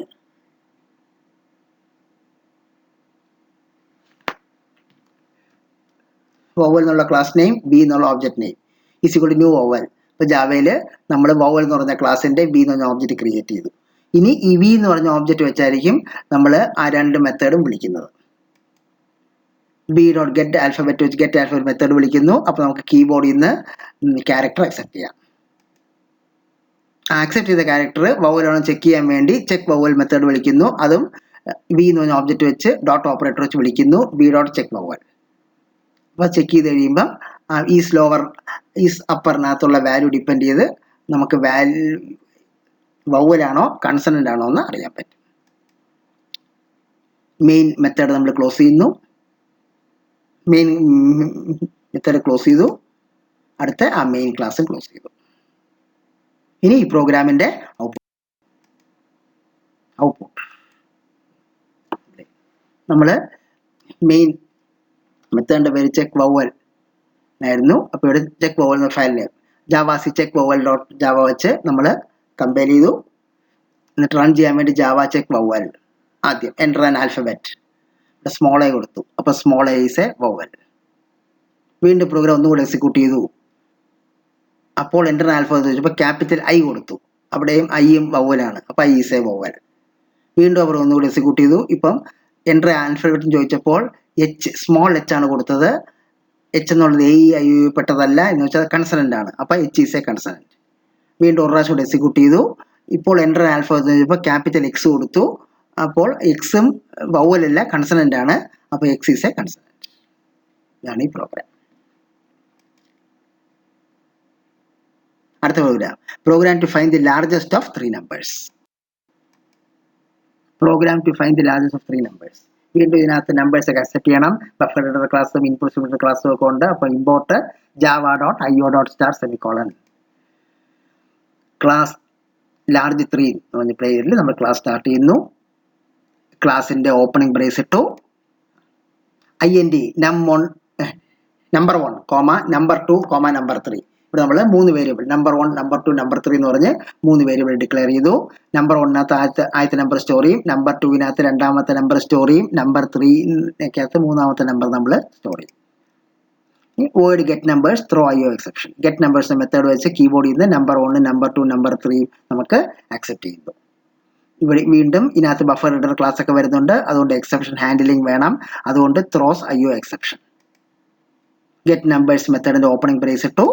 vowel എന്നുള്ള class name, v എന്നുള്ള object name is equal to new vowel. ഇപ്പോൾ ജാവയിൽ നമ്മൾ vowel എന്ന് പറഞ്ഞ ക്ലാസ്സിൻ്റെ v എന്ന് പറഞ്ഞ ഓബ്ജക്റ്റ് ക്രിയേറ്റ് ചെയ്തു. ഇനി ഈ v എന്ന് പറഞ്ഞ ഓബ്ജക്റ്റ് വെച്ചായിരിക്കും നമ്മൾ ആ രണ്ട് മെത്തേഡും വിളിക്കുന്നത്. b ഡോട്ട് ഗെറ്റ് ആൽഫബറ്റ് വെച്ച് ഗെറ്റ് ആൽഫബറ്റ് മെത്തേഡ് വിളിക്കുന്നു. അപ്പോൾ നമുക്ക് കീബോർഡിൽ നിന്ന് ക്യാരക്ടർ അക്സെപ്റ്റ് ചെയ്യാം. ആക്സെപ്റ്റ് ചെയ്ത ക്യാരക്ടർ വവലാണോ ചെക്ക് ചെയ്യാൻ വേണ്ടി ചെക്ക് വവൽ മെത്തേഡ് വിളിക്കുന്നു. അതും വി എന്ന് പറഞ്ഞ ഓബ്ജക്റ്റ് വെച്ച് ഡോട്ട് ഓപ്പറേറ്റർ വെച്ച് വിളിക്കുന്നു, വി ഡോട്ട് ചെക്ക് വവൽ. അപ്പോൾ ചെക്ക് ചെയ്ത് കഴിയുമ്പം ഈസ് ലോവർ ഈസ് അപ്പറിനകത്തുള്ള വാല്യൂ ഡിപ്പെൻഡ് ചെയ്ത് നമുക്ക് വവലാണോ കൺസണൻ്റ് ആണോ എന്ന് അറിയാൻ പറ്റും. മെയിൻ മെത്തേഡ് നമ്മൾ ക്ലോസ് ചെയ്യുന്നു. മെയിൻ മെത്തേഡ് ക്ലോസ് ചെയ്തു. അടുത്ത ആ മെയിൻ ക്ലാസ് ക്ലോസ് ചെയ്തു. ഇനി ഈ പ്രോഗ്രാമിൻ്റെ ഔട്ട്പുട്ട് നമ്മൾ മെയിൻ മെത്തേഡിൻ്റെ പേര് ചെക്ക് വവൽ ആയിരുന്നു. അപ്പോൾ ഇവിടെ ചെക്ക് വവൽ എന്ന file name javac check vowel dot java വെച്ച് നമ്മൾ കമ്പയർ ചെയ്തു. എന്നിട്ട് റൺ ചെയ്യാൻ വേണ്ടി ജാവ ചെക്ക് വവൽ ആദ്യം enter an alphabet small A കൊടുത്തു. അപ്പോൾ small A is a vowel. വീണ്ടും പ്രോഗ്രാം ഒന്നുകൂടെ എക്സിക്യൂട്ട് ചെയ്തു. അപ്പോൾ എൻ്റർ ആൻ ആൽഫബറ്റ് ചോദിച്ചപ്പോൾ ക്യാപിറ്റൽ ഐ കൊടുത്തു. അവിടെയും ഐയും വവലാണ്. അപ്പോൾ ഐ ഈസ് എ വവൽ. വീണ്ടും അവർ ഒന്നുകൂടി എക്സിക്യൂട്ട് ചെയ്തു. ഇപ്പം എൻ്റർ ആൽഫബറ്റും ചോദിച്ചപ്പോൾ എച്ച് സ്മോൾ എച്ച് ആണ് കൊടുത്തത്. എച്ച് എന്നുള്ളത് എ ഐ പെട്ടതല്ല എന്ന് വെച്ചാൽ കൺസണൻ്റ് ആണ്. അപ്പോൾ എച്ച് ഈസ് എ കൺസണൻ്റ്. വീണ്ടും ഒരു പ്രാവശ്യം കൂടെ എക്സിക്യൂട്ട് ചെയ്തു. ഇപ്പോൾ എൻ്റർ ആൽഫബറ്റ് ചോദിച്ചപ്പോൾ ക്യാപിറ്റൽ എക്സ് കൊടുത്തു. അപ്പോൾ എക്സും വവലല്ല കൺസണൻ്റ് ആണ്. അപ്പോൾ എക്സ് ഈസ് എ കൺസണൻ്റ്. ഇതാണ് ഈ പ്രോഗ്രാം. അടുത്ത program to find the largest of 3 numbers. Program to find the largest of 3 numbers. വീണ്ടും ഇതിനകത്ത് നമ്പേഴ്സ് ഒക്കെ അക്സെപ്റ്റ് ചെയ്യണം. ബഫർ റീഡർ ക്ലാസ്സും ഇൻപുട്ട് റീഡർ ക്ലാസ്സും ഒക്കെ ഉണ്ട്. അപ്പോൾ import java.io.star semicolon class large 3 എന്ന് പറഞ്ഞ പ്ലേയറിൽ നമ്മൾ ക്ലാസ് സ്റ്റാർട്ട് ചെയ്യുന്നു. ക്ലാസിൻ്റെ ഓപ്പണിംഗ് ബ്രേസ് ഇട്ടു. INT number 1 comma number 2 comma number 3. ഇവിടെ നമ്മൾ 3 വേരിയബിൾ നമ്പർ 1 നമ്പർ 2 നമ്പർ 3 എന്ന് പറഞ്ഞ് 3 വേരിയബിൾ ഡിക്ലെയർ ചെയ്തു. നമ്പർ 1-നകത്ത് ആദ്യത്തെ നമ്പർ സ്റ്റോർ ചെയ്യും, നമ്പർ 2-നകത്ത് രണ്ടാമത്തെ നമ്പർ സ്റ്റോർ ചെയ്യും, നമ്പർ 3-നകത്ത് മൂന്നാമത്തെ നമ്പർ നമ്മൾ സ്റ്റോർ ചെയ്യും. Word get numbers throw IO exception. Get numbers method വെച്ച് കീബോർഡിൽ നിന്ന് നമ്പർ 1 നമ്പർ 2 നമ്പർ 3 നമുക്ക് അക്സെപ്റ്റ് ചെയ്യുന്നു. ഇവിടെ വീണ്ടും ഇതിനകത്ത് ബഫർ റീഡർ ക്ലാസ് ഒക്കെ വരുന്നുണ്ട്. അതുകൊണ്ട് എക്സെപ്ഷൻ ഹാൻഡിലിംഗ് വേണം. അതുകൊണ്ട് throws IO exception. Get numbers മെത്തേഡിൻ്റെ ഓപ്പണിംഗ് ബ്രേസ് ഇട്ടു.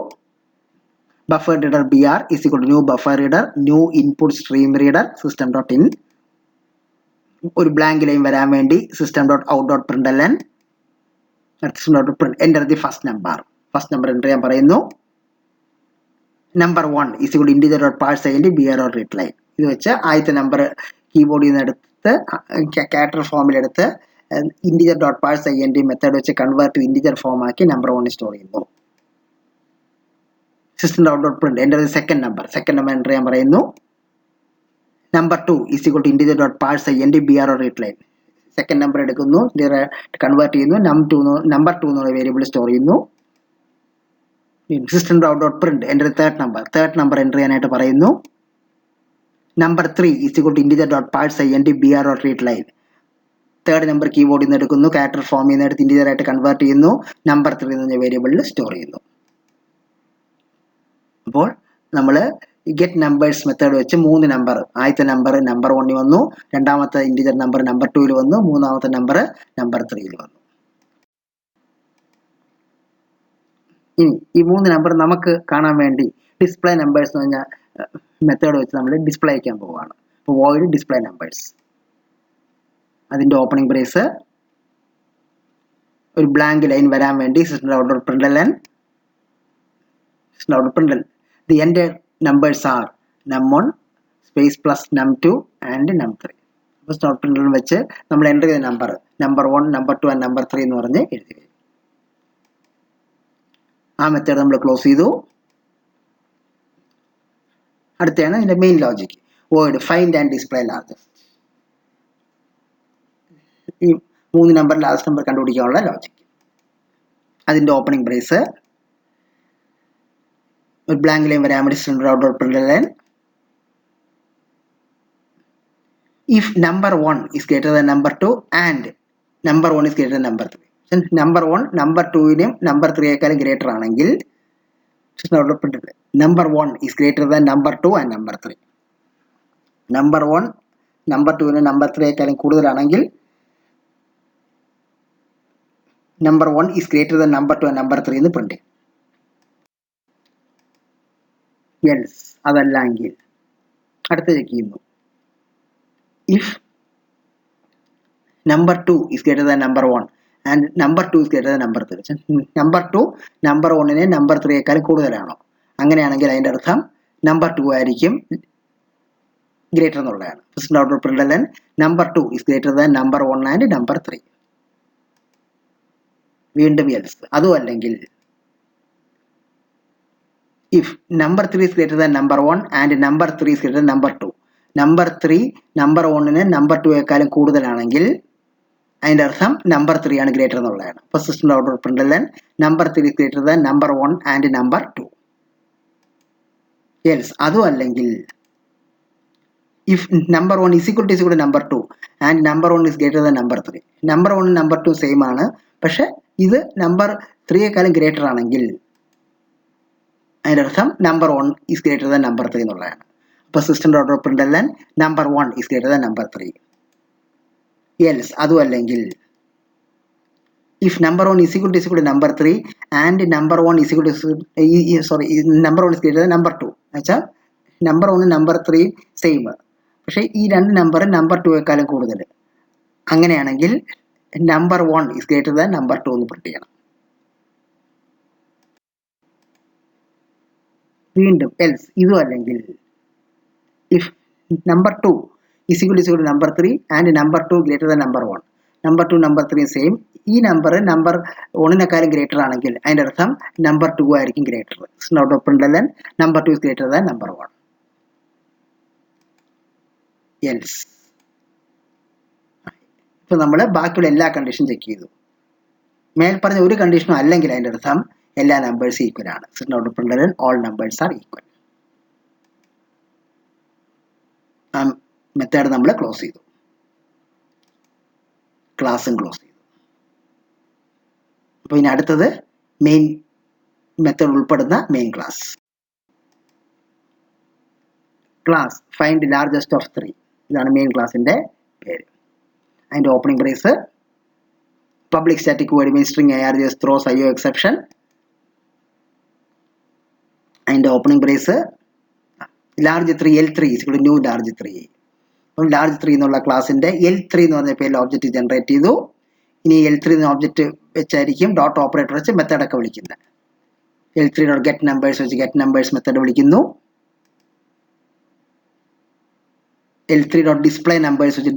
Buffer reader BR is equal to new buffer reader new input stream reader system.in. ഒരു ബ്ലാങ്ക് ലൈൻ വരാൻ വേണ്ടി system.out.println enter the first number. First number enter ചെയ്യാൻ പറയുന്നു. Number 1 is equal to integer.parseInt BR.read line. ഇത് വെച്ച് ആദ്യത്തെ number കീബോർഡിൽ നിന്ന് എടുത്ത് ക്യാരക്ടർ ഫോമിലെടുത്ത് integer.parseInt മെത്തേഡ് വെച്ച് കൺവേർട്ട് ചെയ്ത് ഇൻറ്റിജർ ഫോം ആക്കി നമ്പർ 1 സ്റ്റോർ ചെയ്യുന്നു. system.out.print enter the second number enter ചെയ്യാൻ പറയുന്നു. Number 2 is equal to integer.parseInt BR.read line. Second number എടുക്കുന്നു, കൺവേർട്ട് ചെയ്യുന്നു, നമ്പർ 2 എന്നുള്ള വേരിയബിൾ സ്റ്റോർ ചെയ്യുന്നു. system.out.print enter the third number enter ചെയ്യാനായിട്ട് പറയുന്നു. Number 3 is equal to integer.parseInt BR.read line. Third number കീബോർഡിൽ നിന്ന് എടുക്കുന്നു, ക്യാരക്ടർ ഫോമിൽ നിന്ന് എടുത്ത് ഇൻറ്റിജർ ആയിട്ട് കൺവേർട്ട് ചെയ്യുന്നു, നമ്പർ 3 എന്ന വേരിയബിളിൽ സ്റ്റോർ ചെയ്യുന്നു. അപ്പോൾ നമ്മൾ ഗെറ്റ് നമ്പേഴ്സ് മെത്തേഡ് വെച്ച് 3 നമ്പർ, ആദ്യത്തെ നമ്പർ 1 വന്നു, രണ്ടാമത്തെ ഇൻറ്റിജർ നമ്പർ നമ്പർ 2 വന്നു, മൂന്നാമത്തെ നമ്പർ നമ്പർ 3 വന്നു. ഇനി ഈ 3 നമ്പർ നമുക്ക് കാണാൻ വേണ്ടി ഡിസ്പ്ലേ നമ്പേഴ്സ് എന്ന് പറഞ്ഞാൽ മെത്തേഡ് വെച്ച് നമ്മൾ ഡിസ്പ്ലേ ചെയ്യാൻ പോവുകയാണ്. അപ്പോൾ വോയിഡ് ഡിസ്പ്ലേ നമ്പേഴ്സ്, അതിൻ്റെ ഓപ്പണിംഗ് ബ്രേസ് ഒരു ബ്ലാങ്ക് ലൈൻ വരാൻ വേണ്ടി system.out.println the entire numbers are num1 space plus num2 and num3. അപ്പോൾ system.out.println വെച്ച് നമ്മൾ എൻ്റർ ചെയ്ത നമ്പർ 1 നമ്പർ 2 ആൻഡ് നമ്പർ 3 എന്ന് പറഞ്ഞ് എഴുതി. ആ മെത്തേഡ് നമ്മൾ ക്ലോസ് ചെയ്തു. അടുത്താണ് ഇതിൻ്റെ main logic, word find and display largest. ഈ 3 നമ്പർ ലാസ്റ്റ് നമ്പർ കണ്ടുപിടിക്കാനുള്ള ലോജിക്. അതിൻ്റെ ഓപ്പണിംഗ് ബ്രേസ് ഒരു ബ്ലാങ്ക് ലൈൻ വരാൻ വേണ്ടി system.out.println if number 1 is greater than number 2 and number 1 is greater than number 3. Number 1 number 2-നും നമ്പർ 3-യേക്കാളും greater ആണെങ്കിൽ number 1 is greater than number 2 and number 3. Number 1 number 2-നും number 3-യേക്കാളും കൂടുതലാണെങ്കിൽ number 1 is greater than number 2 and number 3 എന്ന് print ചെയ്യും. Yes അതല്ലെങ്കിൽ അടുത്ത ചെക്ക് ചെയ്യുന്നു. If number 2 is greater than number 1 and number 2 is greater than number 3. Number 2 number 1-നെ number 3-യേക്കാളും കൂടുതലാണോ? അങ്ങനെയാണെങ്കിൽ അതിൻ്റെ അർത്ഥം നമ്പർ 2 ആയിരിക്കും ഗ്രേറ്റർ എന്നുള്ളതാണ്. system.out.println number 2 is greater than number 1 and number 3. വീണ്ടും യെസ്. അതും അല്ലെങ്കിൽ if number 3 is greater than number 1 and number 3 is greater than number 2. Number 3 number 1 number 2 കൂടുതലാണെങ്കിൽ അതിൻ്റെ അർത്ഥം നമ്പർ 3 ആണ് ഗ്രേറ്റർ എന്നുള്ളതാണ്. അപ്പോൾ system out println number 3 is greater than number 1 and number 2. else അതും അല്ലെങ്കിൽ if number 1 is equal to number 2 and number 1 is greater than number 3. number 1 number 2 same ആണ്, പക്ഷെ ഇത് നമ്പർ 3 ഗ്രേറ്റർ ആണെങ്കിൽ അതിൻ്റെ അർത്ഥം number 1 is greater than number 3 എന്നുള്ളതാണ്. അപ്പോൾ system dot println number 1 is greater than number 3. Else അതും അല്ലെങ്കിൽ if number 1 is equal to number 3 and number 1 is equal to number 1 is greater than number 2. എന്നുവെച്ചാൽ number 1 number 3 same, പക്ഷേ ഈ രണ്ട് number number 2 കൂടുതൽ. അങ്ങനെയാണെങ്കിൽ number 1 is greater than number 2 എന്ന് print ചെയ്യണം. വീണ്ടും എൽസ് ഇതും അല്ലെങ്കിൽ if number 2 is equal to number 3 and number 2 greater than number 1. number 2 number 3 same, ഈ നമ്പർ നമ്പർ 1 ഗ്രേറ്റർ ആണെങ്കിൽ അതിൻ്റെ അർത്ഥം നമ്പർ 2 ആയിരിക്കും greater. Out of println number 2 is greater than number 1. Else ഇപ്പോൾ നമ്മൾ ബാക്കിയുള്ള എല്ലാ കണ്ടീഷനും ചെക്ക് ചെയ്തു. മേൽ പറഞ്ഞ ഒരു കണ്ടീഷനും അല്ലെങ്കിൽ അതിൻ്റെ അർത്ഥം എല്ലാ നമ്പേഴ്സും ഈക്വൽ ആണ്. System out println all numbers are equal. ആ മെത്തേഡ് നമ്മൾ ക്ലോസ് ചെയ്തു, ക്ലാസ്സും ക്ലോസ് ചെയ്തു. അപ്പോൾ ഇനി അടുത്തത് മെയിൻ മെത്തേഡ് ഉൾപ്പെടുന്ന main class. Class find largest of 3. ഇതാണ് മെയിൻ ക്ലാസിൻ്റെ പേര്. അതിൻ്റെ opening brace public static void main string ARGS throws IO exception. അതിൻ്റെ opening brace large 3 L3 new large 3. അപ്പം ലാർജ് 3 എന്നുള്ള ക്ലാസിൻ്റെ L3 എന്ന് പറഞ്ഞ പേരിൽ ഓബ്ജക്റ്റ് ജനറേറ്റ് ചെയ്തു. ഇനി L3 എന്ന ഓബ്ജക്റ്റ് വെച്ചായിരിക്കും ഡോട്ട് ഓപ്പറേറ്റർ വെച്ച് മെത്തേഡൊക്കെ വിളിക്കുന്നത്. L3 ഡോട്ട് ഗെറ്റ് നമ്പേഴ്സ് വെച്ച് ഗെറ്റ് നമ്പേഴ്സ് മെത്തേഡ് വിളിക്കുന്നു. L3 ഡോട്ട് ഡിസ്പ്ലേ നമ്പേഴ്സ് വെച്ച്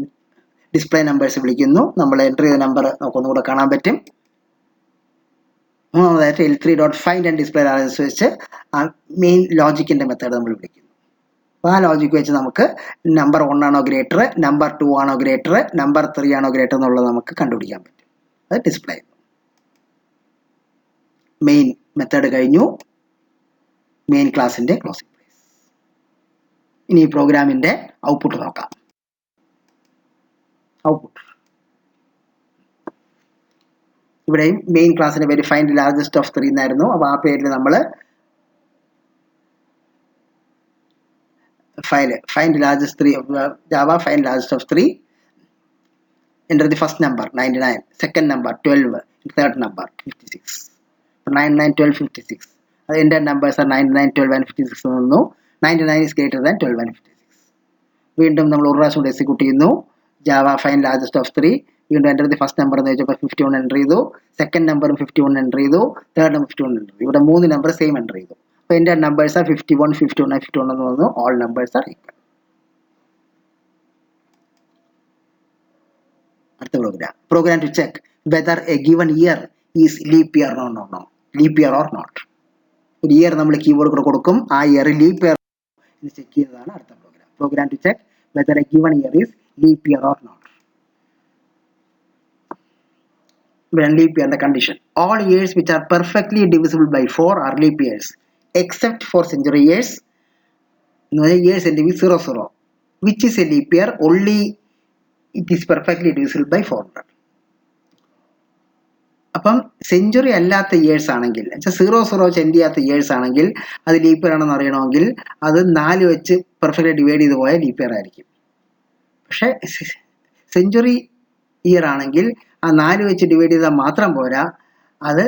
ഡിസ്പ്ലേ നമ്പേഴ്സ് വിളിക്കുന്നു. നമ്മൾ എൻട്രി ചെയ്ത നമ്പർ നമുക്കൊന്നുകൂടെ കാണാൻ പറ്റും. മൂന്നാമതായിട്ട് L3 dot find and display largest വെച്ച് ആ മെയിൻ ലോജിക്കിൻ്റെ മെത്തേഡ് നമ്മൾ വിളിക്കുന്നു. അപ്പോൾ ആ ലോജിക്ക് വെച്ച് നമുക്ക് നമ്പർ 1 ആണോ ഗ്രേറ്റർ, നമ്പർ 2 ആണോ ഗ്രേറ്റർ, നമ്പർ 3 ആണോ ഗ്രേറ്റർ എന്നുള്ളത് നമുക്ക് കണ്ടുപിടിക്കാൻ പറ്റും. അത് ഡിസ്പ്ലേ മെയിൻ മെത്തേഡ് കഴിഞ്ഞു. മെയിൻ ക്ലാസിൻ്റെ ക്ലോസിംഗ് ബ്രേസ്. ഇനി ഈ പ്രോഗ്രാമിൻ്റെ ഔട്ട്പുട്ട് നോക്കാം. ഔട്ട്പുട്ട് ഇവിടെയും മെയിൻ ക്ലാസ്സിൻ്റെ പേര് ഫൈൻഡ് ലാർജസ്റ്റ് ഓഫ് 3 എന്നായിരുന്നു. അപ്പോൾ ആ പേരിൽ നമ്മൾ file find largest 3 Java find largest of 3. enter the first number 99, second number 12, third number 56. 99, 12, 56. The entire numbers are 99, 12 and 56 എന്നു. 99 is greater than 12 and 56. വീണ്ടും നമ്മൾ ഒരു പ്രാവശ്യം എക്സിക്യൂട്ട് ചെയ്യുന്നു. Java find largest of 3. വീണ്ടും എൻ്റർ ദി ഫസ്റ്റ് നമ്പർ എന്ന് വെച്ചപ്പോൾ 51 enter ചെയ്തു. സെക്കൻഡ് നമ്പറും 51 എൻ്റർ ചെയ്തു. തേർഡ് നമ്പർ 51 എൻ്റർ ചെയ്തു. ഇവിടെ 3 നമ്പർ സെയിം എൻ്റർ ചെയ്തു. അപ്പോൾ എൻ്റെ നമ്പേഴ്സ് ആർ 51, 51 and 51 എന്ന് പറഞ്ഞു. All numbers are equal. അടുത്ത program to check whether a given year is leap year leap year or not. ഒരു ഇയർ നമ്മൾ കീബോർഡ് കൂടെ കൊടുക്കും. ആ ഇയർ ലീപ്പ് ഇയർ എന്ന് ചെക്ക് ചെയ്യുന്നതാണ് അടുത്ത program to check whether a given year is leap year or not. Leap ഇയറിന്റെ condition all years which are perfectly divisible by 4 are leap years except for century years. Years ending 00 which is a leap year only it is perfectly divisible by 400. അപ്പം century അല്ലാത്ത years ആണെങ്കിൽ 00 വെച്ച് end ചെയ്യാത്ത years ആണെങ്കിൽ അത് leap year ആണെന്ന് അറിയണമെങ്കിൽ അത് 4 വെച്ച് പെർഫെക്റ്റ്ലി ഡിവൈഡ് ചെയ്ത് പോയാൽ ലീപ്പ് ഇയർ ആയിരിക്കും. പക്ഷേ സെഞ്ചുറി ഇയർ ആണെങ്കിൽ ആ 4 വെച്ച് ഡിവൈഡ് ചെയ്താൽ മാത്രം പോരാ, അത്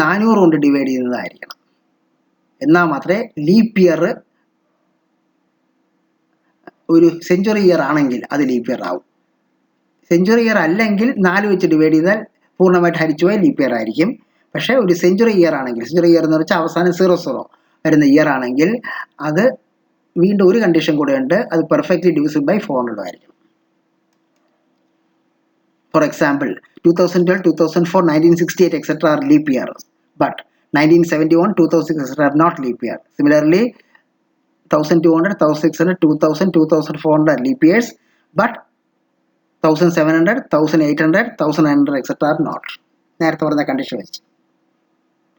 400 കൊണ്ട് ഡിവൈഡ് ചെയ്യുന്നതായിരിക്കണം. എന്നാൽ മാത്രമേ ലീപ്പ് ഇയർ ഒരു സെഞ്ചുറി ഇയർ ആണെങ്കിൽ അത് ലീപ്പ് ഇയർ ആവും. സെഞ്ചുറി ഇയർ അല്ലെങ്കിൽ 4 വെച്ച് ഡിവൈഡ് ചെയ്താൽ പൂർണ്ണമായിട്ട് ഹരിച്ചു പോയാൽ ലീപ്പ് ഇയർ ആയിരിക്കും. പക്ഷേ ഒരു സെഞ്ചുറി ഇയർ ആണെങ്കിൽ, സെഞ്ചുറി ഇയർ എന്ന് വെച്ചാൽ അവസാനം 00 വരുന്ന ഇയർ ആണെങ്കിൽ അത് വീണ്ടും ഒരു കണ്ടീഷൻ കൂടെ ഉണ്ട്, അത് പെർഫെക്റ്റ്ലി ഡിവിസിബിൾ ബൈ 400 ആയിരിക്കും. For example 2012, 2004, 1968 etc. are leap years, but 1971, 2006 are not leap year. Similarly, 1200, 1600, 2000, 2400 leap years, but 1700, 1800, 1900 etc. are not. നേരത്തെ പറഞ്ഞ കണ്ടീഷൻ വെച്ച്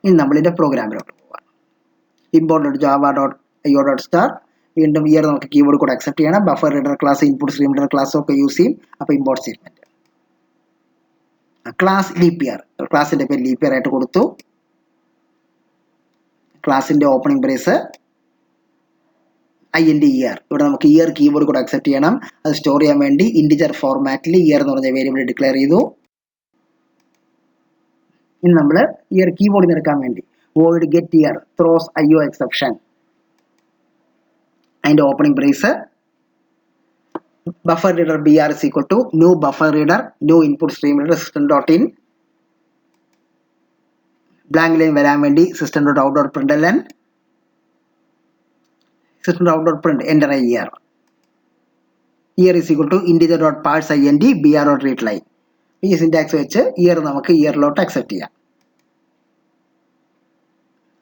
ഇനി നമ്മളിതിൻ്റെ പ്രോഗ്രാമിലോട്ട് പോവാം. ഇമ്പോർട്ട് java.io.star വീണ്ടും ഇയർ നമുക്ക് കീബോർഡ് കൂടെ അക്സെപ്റ്റ് ചെയ്യണം. Buffer reader class, input stream reader class ഒക്കെ യൂസ് ചെയ്യും. അപ്പോൾ import statement class leap year, ക്ലാസിന്റെ പേര് ലീപ്പ് ഇയർ ആയിട്ട് കൊടുത്തു. ക്ലാസിന്റെ ഓപ്പണിംഗ് ബ്രേസ് INT ഇയർ, ഇവിടെ നമുക്ക് ഇയർ കീബോർഡ് കൂടെ അക്സെപ്റ്റ് ചെയ്യണം. അത് സ്റ്റോർ ചെയ്യാൻ വേണ്ടി ഇൻറ്റിജർ ഫോർമാറ്റിൽ ഇയർ എന്ന് പറഞ്ഞ വേരിയബിൾ ഡിക്ലെയർ ചെയ്തു. ഇനി നമ്മൾ ഇയർ കീബോർഡിൽ നിന്ന് എടുക്കാൻ വേണ്ടി void get year throws IO exception, അതിന്റെ opening brace buffer reader br is equal to new buffer reader new input stream reader system.in blank line വരാൻ വേണ്ടി system.out.println system.out.print enter a year is equal to integer.parse int br.read line. ഈ syntax വെച്ച് year നമുക്ക് ഇയറിലോട്ട് accept ചെയ്യാം.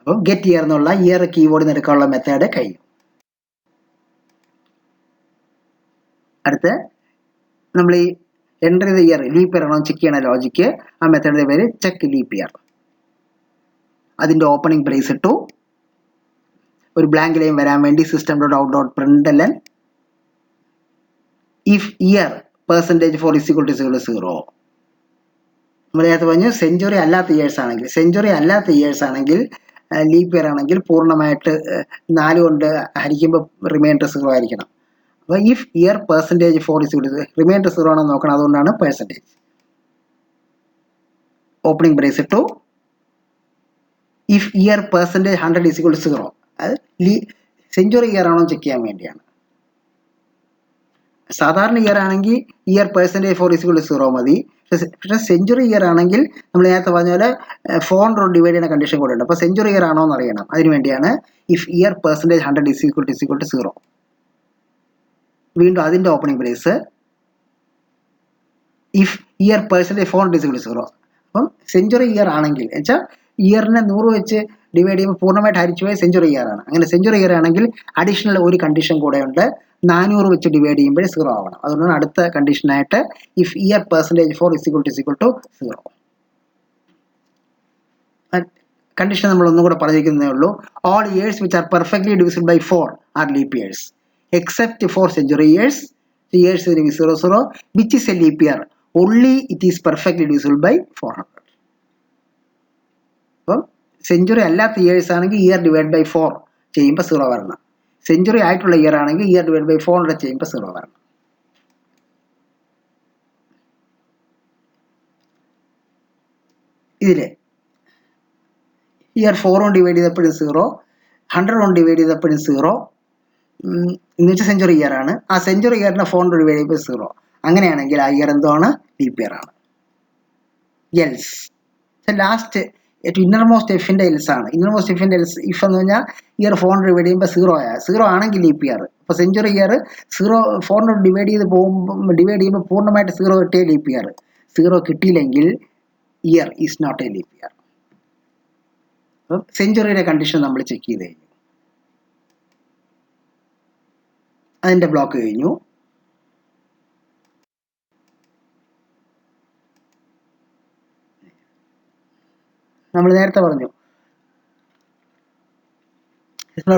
അപ്പം get year എന്നുള്ള year കീബോർഡിൽ നിന്ന് എടുക്കാനുള്ള മെത്തേഡ് കഴിയും. അടുത്ത് നമ്മൾ ഈ എൻ്റർ ചെയ്ത ഇയർ ലീപ്പ് ഇയർ ആണോ ചെക്ക് ചെയ്യണ ലോജിക്ക്, ആ മെത്തേഡിന്റെ പേര് ചെക്ക് ലീപ്പ് ഇയർ. അതിന്റെ ഓപ്പണിംഗ് ബ്രേസ് ഇട്ടു. ഒരു ബ്ലാങ്ക് ലൈൻ വരാൻ വേണ്ടി system.out.println if year %4 is equal to 0. നമ്മൾ നേരത്തെ പറഞ്ഞു സെഞ്ചുറി അല്ലാത്ത ഇയേഴ്സ് ആണെങ്കിൽ ലീപ്പ് ഇയർ ആണെങ്കിൽ പൂർണ്ണമായിട്ട് 4 കൊണ്ട് ഹരിക്കുമ്പോൾ റിമൈൻഡർ 0 ആയിരിക്കണം. അപ്പോൾ if year %4 is equal to remainder 0 ആണോ നോക്കണം, അതുകൊണ്ടാണ് പെർസെൻറ്റേജ്. ഓപ്പണിംഗ് ബ്രേസ് ഇട്ടു. If year %100 is equal to 0, അത് സെഞ്ചുറി ഇയർ ആണോ ചെക്ക് ചെയ്യാൻ വേണ്ടിയാണ്. സാധാരണ ഇയർ ആണെങ്കിൽ ഇയർ %4 is equal to 0 മതി. പക്ഷേ സെഞ്ചുറി ഇയർ ആണെങ്കിൽ നമ്മൾ നേരത്തെ പറഞ്ഞ പോലെ 400 ഡിവൈഡ് ചെയ്യുന്ന കണ്ടീഷൻ കൂടെ ഉണ്ട്. അപ്പോൾ സെഞ്ചുറി ഇയർ ആണോ എന്ന് അറിയണം. അതിന് വേണ്ടിയാണ് if year %100 is equal to 0. വീണ്ടും അതിൻ്റെ opening brace if year %400 is equal to 0. അപ്പം സെഞ്ചുറി ഇയർ ആണെങ്കിൽ വെച്ചാൽ ഇയറിനെ 100 വെച്ച് ഡിവൈഡ് ചെയ്യുമ്പോൾ പൂർണ്ണമായിട്ട് ഹരിച്ചു പോയ സെഞ്ചുറി ഇയർ ആണ്. അങ്ങനെ സെഞ്ചുറി ഇയർ ആണെങ്കിൽ അഡീഷണൽ ഒരു കണ്ടീഷൻ കൂടെ ഉണ്ട്, 400 വെച്ച് ഡിവൈഡ് ചെയ്യുമ്പോൾ 0 ആവണം. അതുകൊണ്ടാണ് അടുത്ത കണ്ടീഷനായിട്ട് if year %4 is equal to 0. Condition നമ്മൾ ഒന്നും കൂടെ പറഞ്ഞിരിക്കുന്നതേ ഉള്ളൂ. All years which are perfectly divisible by 4 are leap years except for century years 00 which is a leap year only it is perfectly divisible by 400. അപ്പം century അല്ലാത്ത years ആണെങ്കിൽ year divide by 4 ചെയ്യുമ്പോൾ 0 വരണം. സെഞ്ചുറി ആയിട്ടുള്ള year ആണെങ്കിൽ year divide by 400 ചെയ്യുമ്പോൾ 0 വരണം. ഇതിൽ ഇയർ 4 കൊണ്ട് ഡിവൈഡ് ചെയ്തപ്പോഴും 0, 100 കൊണ്ട് ഡിവൈഡ് ചെയ്തപ്പോഴും 0 എന്ന് വെച്ചാൽ സെഞ്ചുറി ഇയർ ആണ്. ആ സെഞ്ചുറി ഇയറിനെ 400 ഡിവൈഡ് ചെയ്യുമ്പോൾ 0. അങ്ങനെയാണെങ്കിൽ ആ ഇയർ എന്താണ്? ലീപ്പ് ഇയർ ആണ്. എൽസ് ലാസ്റ്റ് ഇന്നർമോസ്റ്റ് എഫിന്റെ എൽസ് ആണ്. ഇന്നർമോസ്റ്റ് എഫിന്റെ എൽസ് ഇഫ് എന്ന് പറഞ്ഞാൽ ഇയർ 400 ഡിവൈഡ് ചെയ്യുമ്പോൾ 0 ആണെങ്കിൽ ലീപ്പ് ഇയർ. അപ്പോൾ സെഞ്ചുറി ഇയർ 400 ഡിവൈഡ് ചെയ്യുമ്പോൾ പൂർണ്ണമായിട്ട് 0 കിട്ടിയ ലീപ്പ് ഇയർ. 0 കിട്ടിയില്ലെങ്കിൽ year is not a leap year. അപ്പം സെഞ്ചുറിയുടെ കണ്ടീഷൻ നമ്മൾ ചെക്ക് ചെയ്ത് കഴിഞ്ഞു. അതിന്റെ ബ്ലോക്ക് കഴിഞ്ഞു. നമ്മൾ നേരത്തെ പറഞ്ഞു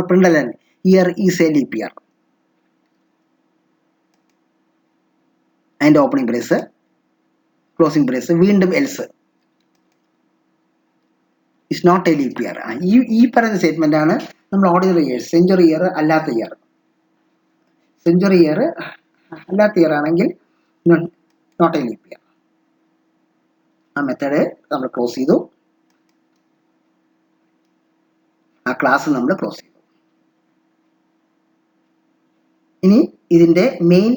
println year is a leap year. അതിന്റെ ഓപ്പണിംഗ് ബ്രേസ് ക്ലോസിംഗ് ബ്രേസ് വീണ്ടും else is not a leap year. ഈ പറയുന്ന സ്റ്റേറ്റ്മെന്റ് ആണ് നമ്മൾ ഓർഡിനറി ഇയേഴ്സ്. സെഞ്ചുറി ഇയർ അല്ലാത്ത ഇയർ ആണെങ്കിൽ നോട്ട് എ ലീപ്പ് ഇയർ. ആ മെത്തേഡ് നമ്മൾ ക്ലോസ് ചെയ്തു. ആ ക്ലാസ് നമ്മൾ ക്ലോസ് ചെയ്തു. ഇനി ഇതിന്റെ മെയിൻ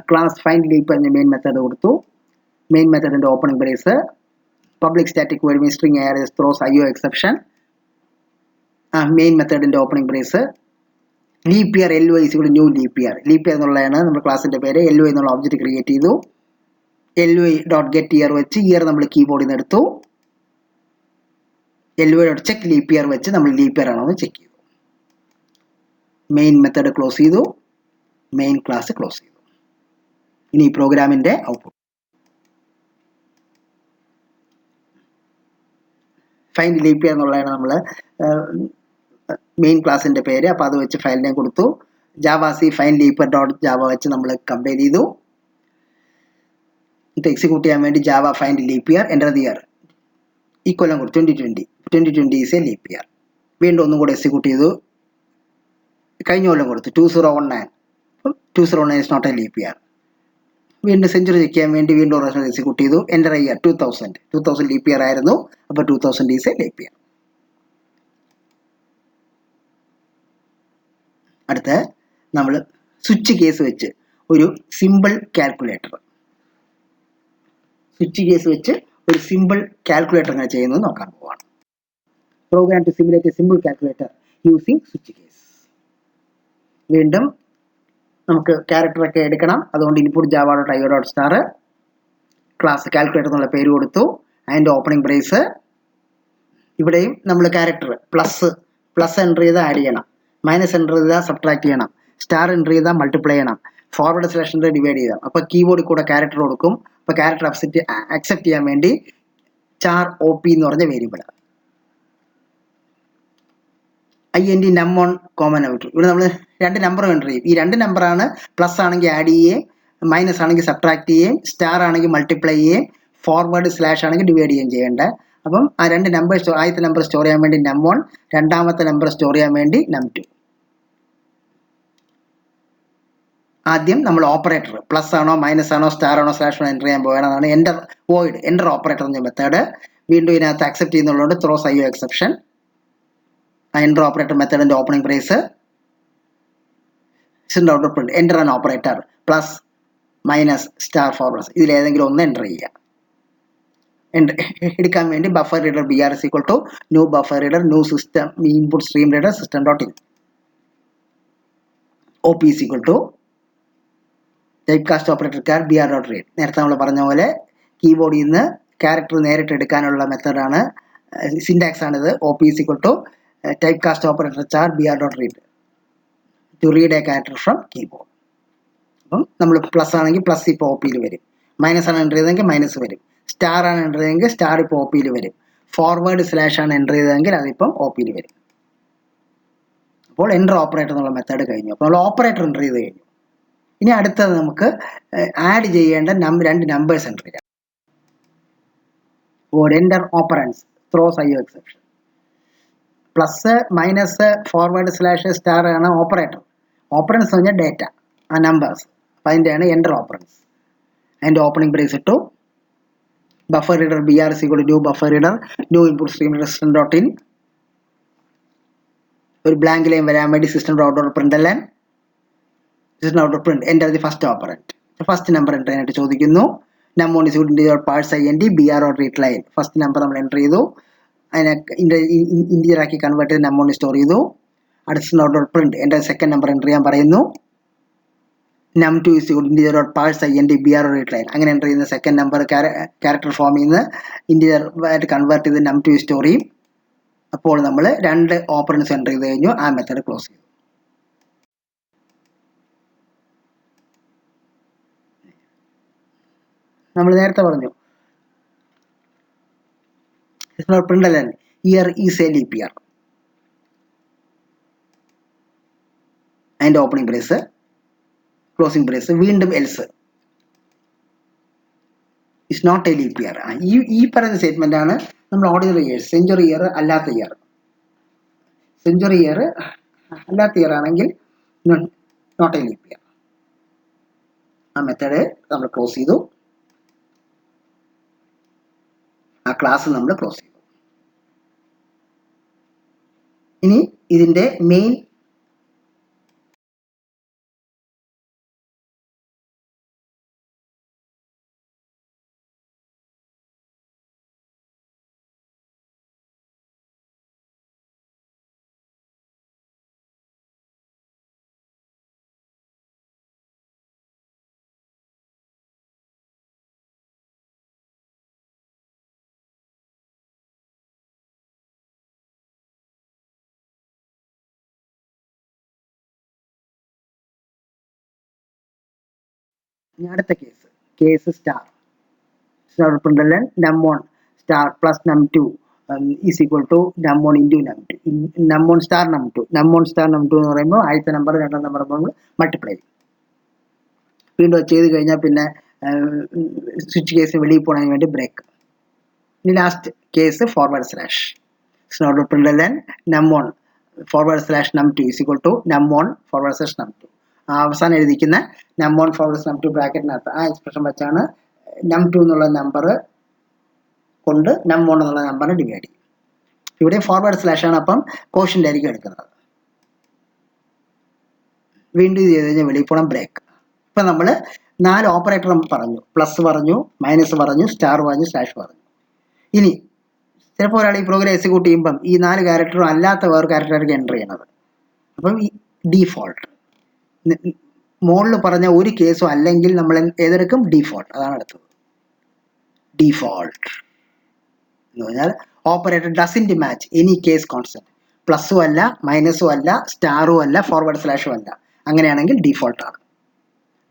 ക്ലാസ് ഫൈൻഡ് ലീപ്പ് എന്ന മെയിൻ മെത്തേഡ് കൊടുത്തു. മെയിൻ മെത്തേഡിന്റെ opening brace public static variable string args throws IO exception. Main മെത്തേഡിന്റെ opening brace leap year LY new leap year. Leap year എന്നുള്ളതാണ് നമ്മുടെ ക്ലാസിന്റെ പേര്. LY എന്നുള്ള ഒബ്ജക്റ്റ് ക്രിയേറ്റ് ചെയ്തു. ly.get year വെച്ച് ഇയർ നമ്മൾ കീബോർഡിൽ നിന്ന് എടുത്തു. ly.check leap year വെച്ച് നമ്മൾ ലീപ്പ് ഇയർ ആണോ എന്ന് ചെക്ക് ചെയ്തു. മെയിൻ മെത്തേഡ് ക്ലോസ് ചെയ്തു. മെയിൻ ക്ലാസ് ക്ലോസ് ചെയ്തു. ഇനി ഈ പ്രോഗ്രാമിന്റെ ഔട്ട്പുട്ട് ഫൈൻഡ് ലീപ്പ് ഇയർ എന്നുള്ളതാണ് നമ്മൾ മെയിൻ ക്ലാസിന്റെ പേര്. അപ്പോൾ അത് വെച്ച് ഫയൽ നെയിം കൊടുത്തു. ജാവാസി ഫൈൻഡ് ലീപ്പ് ഡോട്ട് ജാവ വെച്ച് നമ്മൾ കമ്പയർ ചെയ്തു. ഇത് എക്സിക്യൂട്ട് ചെയ്യാൻ വേണ്ടി Java find leap year enter the year ഈ കൊല്ലം കൊടുത്തു 2020 ഈസ് എ ലീപ്പ് ഇയർ. വീണ്ടും ഒന്നും കൂടെ എക്സിക്യൂട്ട് ചെയ്തു. കഴിഞ്ഞ കൊല്ലം കൊടുത്തു 2019. 2019 is not a leap year. വീണ്ടും സെഞ്ചുറി ചെക്ക് ചെയ്യാൻ വേണ്ടി വീണ്ടും ഒരു പ്രാവശ്യം എക്സിക്യൂട്ട് ചെയ്തു. എൻ്റർ ഇയർ 2000 ലീപ്പ് ഇയർ ആയിരുന്നു. അപ്പോൾ 2000 ഈസ് എ ലീപ്പ് ഇയർ. അടുത്ത് നമ്മൾ സ്വിച്ച് കേസ് വെച്ച് ഒരു സിമ്പിൾ കാൽക്കുലേറ്റർ എങ്ങനെ ചെയ്യുന്നത് നോക്കാൻ പോവാണ്. Program to simulate a simple calculator using switch case. വീണ്ടും നമുക്ക് ക്യാരക്ടറൊക്കെ എടുക്കണം. അതുകൊണ്ട് ഇൻപുട്ട് java.io.star ക്ലാസ് കാൽക്കുലേറ്റർ എന്നുള്ള പേര് കൊടുത്തു. അതിൻ്റെ ഓപ്പണിംഗ് ബ്രേസ്. ഇവിടെയും നമ്മൾ ക്യാരക്ടർ പ്ലസ് എൻ്റർ ചെയ്താൽ ആഡ് ചെയ്യണം, മൈനസ് എൻ്റർ ചെയ്താൽ സബ്ട്രാക്ട് ചെയ്യണം, സ്റ്റാർ എൻ്റർ ചെയ്താൽ മൾട്ടിപ്ലൈ ചെയ്യണം, ഫോർവേഡ് സ്ലാഷ് എൻ്റർ ഡിവൈഡ് ചെയ്യണം. അപ്പോൾ കീബോർഡിൽ കൂടെ ക്യാരക്ടർ കൊടുക്കും. അപ്പോൾ ക്യാരക്ടർ അക്സെപ്റ്റ് ചെയ്യാൻ വേണ്ടി ചാർ OP എന്ന് പറഞ്ഞ variable INT num1 common out. ഇവിടെ നമ്മൾ രണ്ട് നമ്പർ എൻ്റർ ചെയ്യും. ഈ രണ്ട് നമ്പറാണ് പ്ലസ് ആണെങ്കിൽ ആഡ് ചെയ്യുകയും മൈനസ് ആണെങ്കിൽ സബ്ട്രാക്ട് ചെയ്യുകയും സ്റ്റാർ ആണെങ്കിൽ മൾട്ടിപ്ലൈ ചെയ്യുകയും ഫോർവേഡ് സ്ലാഷ് ആണെങ്കിൽ ഡിവൈഡ് ചെയ്യുകയും ചെയ്യേണ്ടത്. അപ്പം ആ രണ്ട് നമ്പർ ആദ്യത്തെ നമ്പർ സ്റ്റോർ ചെയ്യാൻ വേണ്ടി num1, രണ്ടാമത്തെ നമ്പർ സ്റ്റോർ ചെയ്യാൻ വേണ്ടി num2. ആദ്യം നമ്മൾ ഓപ്പറേറ്റർ പ്ലസ് ആണോ മൈനസ് ആണോ സ്റ്റാർ ആണോ സ്ലാഷ് ആണോ എൻ്റർ ചെയ്യാൻ പോകണമെന്നാണ് എൻ്റർ ഓപ്പറേറ്റർ എന്ന മെത്തേഡ്. വീണ്ടും ഇതിനകത്ത് അക്സെപ്റ്റ് ചെയ്യുന്നുള്ളതുകൊണ്ട് throws IO exception. Enter operator മെത്തേഡിൻ്റെ opening brace print enter an operator plus minus star forward ഇതിലേതെങ്കിലും ഒന്ന് എൻ്റർ ചെയ്യുക. എടുക്കാൻ വേണ്ടി buffer reader BR is equal to new buffer reader new system input stream reader system.in OP is equal to typecast operator char BR.read. നേരത്തെ നമ്മൾ പറഞ്ഞ പോലെ കീബോർഡിൽ നിന്ന് ക്യാരക്ടർ നേരിട്ട് എടുക്കാനുള്ള മെത്തേഡാണ്, സിൻടാക്സ് ആണിത്. OP is equal to typecast operator char BR.read to read a character from keyboard. അപ്പം നമ്മൾ പ്ലസ് ആണെങ്കിൽ പ്ലസ് ഇപ്പോൾ OPയിൽ വരും, മൈനസ് ആണ് എൻ്റർ ചെയ്തതെങ്കിൽ മൈനസ് വരും, സ്റ്റാർ ആണ് എൻ്റർ ചെയ്തെങ്കിൽ സ്റ്റാർ ഇപ്പോൾ OPയിൽ വരും, ഫോർവേഡ് സ്ലാഷ് ആണ് എൻ്റർ ചെയ്തതെങ്കിൽ അതിപ്പം OPയിൽ വരും. അപ്പോൾ എൻ്റർ ഓപ്പറേറ്റർ എന്നുള്ള മെത്തേഡ് കഴിഞ്ഞു. അപ്പോൾ നമ്മൾ ഓപ്പറേറ്റർ എൻ്റർ ചെയ്ത് കഴിഞ്ഞു. ഇനി അടുത്തത് നമുക്ക് ആഡ് ചെയ്യേണ്ട രണ്ട് നമ്പേഴ്സ് എൻ്റർ ചെയ്യാം. Enter operands throws IO exception. Plus minus forward slash star ആണ് ഓപ്പറേറ്റർ. ഓപ്പറൻസ് എന്ന് പറഞ്ഞാൽ ഡേറ്റ, ആ നമ്പേഴ്സ്. അപ്പം അതിൻ്റെയാണ് എൻ്റർ ഓപ്പറൻസ്. അതിൻ്റെ ഓപ്പണിംഗ് ബ്രേസ് ഇട്ടു. Buffer reader BR is equal to new buffer reader new input stream system.in ഒരു blank line വരാൻ വേണ്ടി system.out.println system.out.print enter the first operand. First number enter ചെയ്യാനായിട്ട് ചോദിക്കുന്നു. num1 is equal to parts INT BR.read line. First number നമ്മൾ enter ചെയ്തു. അതിനെ integer ആക്കി convert ചെയ്ത് num1 സ്റ്റോർ ചെയ്തു. അടുത്ത system.out.print എൻ്റെ സെക്കൻഡ് നമ്പർ എൻ്റർ ചെയ്യാൻ പറയുന്നു. num2 is equal to integer.parse INT BR.read line. അങ്ങനെ എൻ്റർ ചെയ്യുന്ന സെക്കൻഡ് നമ്പർ ക്യാരക്ടർ ഫോമിൽ നിന്ന് ഇൻറ്റീജർ ആയിട്ട് കൺവേർട്ട് ചെയ്ത് num2 സ്റ്റോർ ചെയ്യും. അപ്പോൾ നമ്മൾ രണ്ട് ഓപ്പറൻസ് എൻ്റർ ചെയ്ത് കഴിഞ്ഞു. ആ മെത്തേഡ് ക്ലോസ് ചെയ്തു. നമ്മൾ നേരത്തെ പറഞ്ഞു println year is a leap year. അതിൻ്റെ ഓപ്പണിംഗ് ബ്രേസ് ക്ലോസിംഗ് ബ്രേസ് വീണ്ടും else is not a leap year. ഈ പറയുന്ന സ്റ്റേറ്റ്മെന്റ് ആണ് നമ്മൾ ഓർഡിനറി ഇയർ, സെഞ്ചുറി ഇയർ അല്ലാത്ത ഇയർ. സെഞ്ചുറി ഇയർ അല്ലാത്ത ഇയർ ആണെങ്കിൽ നോട്ട് എ ലീപ്പ് ഇയർ. ആ മെത്തേഡ് നമ്മൾ ക്ലോസ് ചെയ്തു. ആ ക്ലാസ് നമ്മൾ ക്ലോസ് ചെയ്തു. ഇനി ഇതിൻ്റെ മെയിൻ ഇനി അടുത്ത case star num1 star plus num2 is equal to num1 into num2 num1 star num2 എന്ന് പറയുമ്പോൾ ആദ്യത്തെ നമ്പർ രണ്ടാം നമ്പർ നമ്മൾ മൾട്ടിപ്ലൈ ചെയ്യും. വീണ്ടും ചെയ്ത് കഴിഞ്ഞാൽ പിന്നെ സ്വിച്ച് കേസ് വെളിയിൽ പോകാൻ വേണ്ടി ബ്രേക്ക്. ഇനി last case forward slash num1 forward slash num2 is equal to num1 forward slash num2. അവസാനം എഴുതിക്കുന്ന num1 forward slash num2 ബ്രാക്കറ്റിനകത്ത് ആ എക്സ്പ്രഷൻ വെച്ചാണ് num2 എന്നുള്ള നമ്പർ കൊണ്ട് num1 എന്നുള്ള നമ്പറിനെ ഡിവൈഡ് ചെയ്യും. ഇവിടെ ഫോർവേഡ് സ്ലാഷ് ആണ്, അപ്പം കോഷ്യന്റ് ആയിരിക്കും എടുക്കുന്നത്. വീണ്ടും ഇത് ചെയ്ത് കഴിഞ്ഞാൽ വെളിയിൽ പോകണം ബ്രേക്ക്. ഇപ്പം നമ്മൾ 4 ഓപ്പറേറ്റർ പറഞ്ഞു, പ്ലസ് പറഞ്ഞു, മൈനസ് പറഞ്ഞു, സ്റ്റാർ പറഞ്ഞു, സ്ലാഷ് പറഞ്ഞു. ഇനി ചിലപ്പോൾ ഒരാൾ ഈ പ്രോഗ്രാം എക്സിക്യൂട്ട് ചെയ്യുമ്പം ഈ 4 ക്യാരക്ടറും അല്ലാത്ത വേറെ ക്യാരക്ടറായിരിക്കും എൻ്റർ ചെയ്യണത്. അപ്പം ഈ ഡീഫോൾട്ട് മുകളിൽ പറഞ്ഞ ഒരു കേസും അല്ലെങ്കിൽ നമ്മൾ ഏതെടുക്കും ഡീഫോൾട്ട്. അതാണ് അടുത്തത്. ഡീഫോൾട്ട് എന്ന് പറഞ്ഞാൽ operator doesn't match any case constant. പ്ലസും അല്ല, മൈനസും അല്ല, സ്റ്റാറും അല്ല, ഫോർവേഡ് സ്ലാഷും അല്ല. അങ്ങനെയാണെങ്കിൽ ഡീഫോൾട്ട് ആണ്.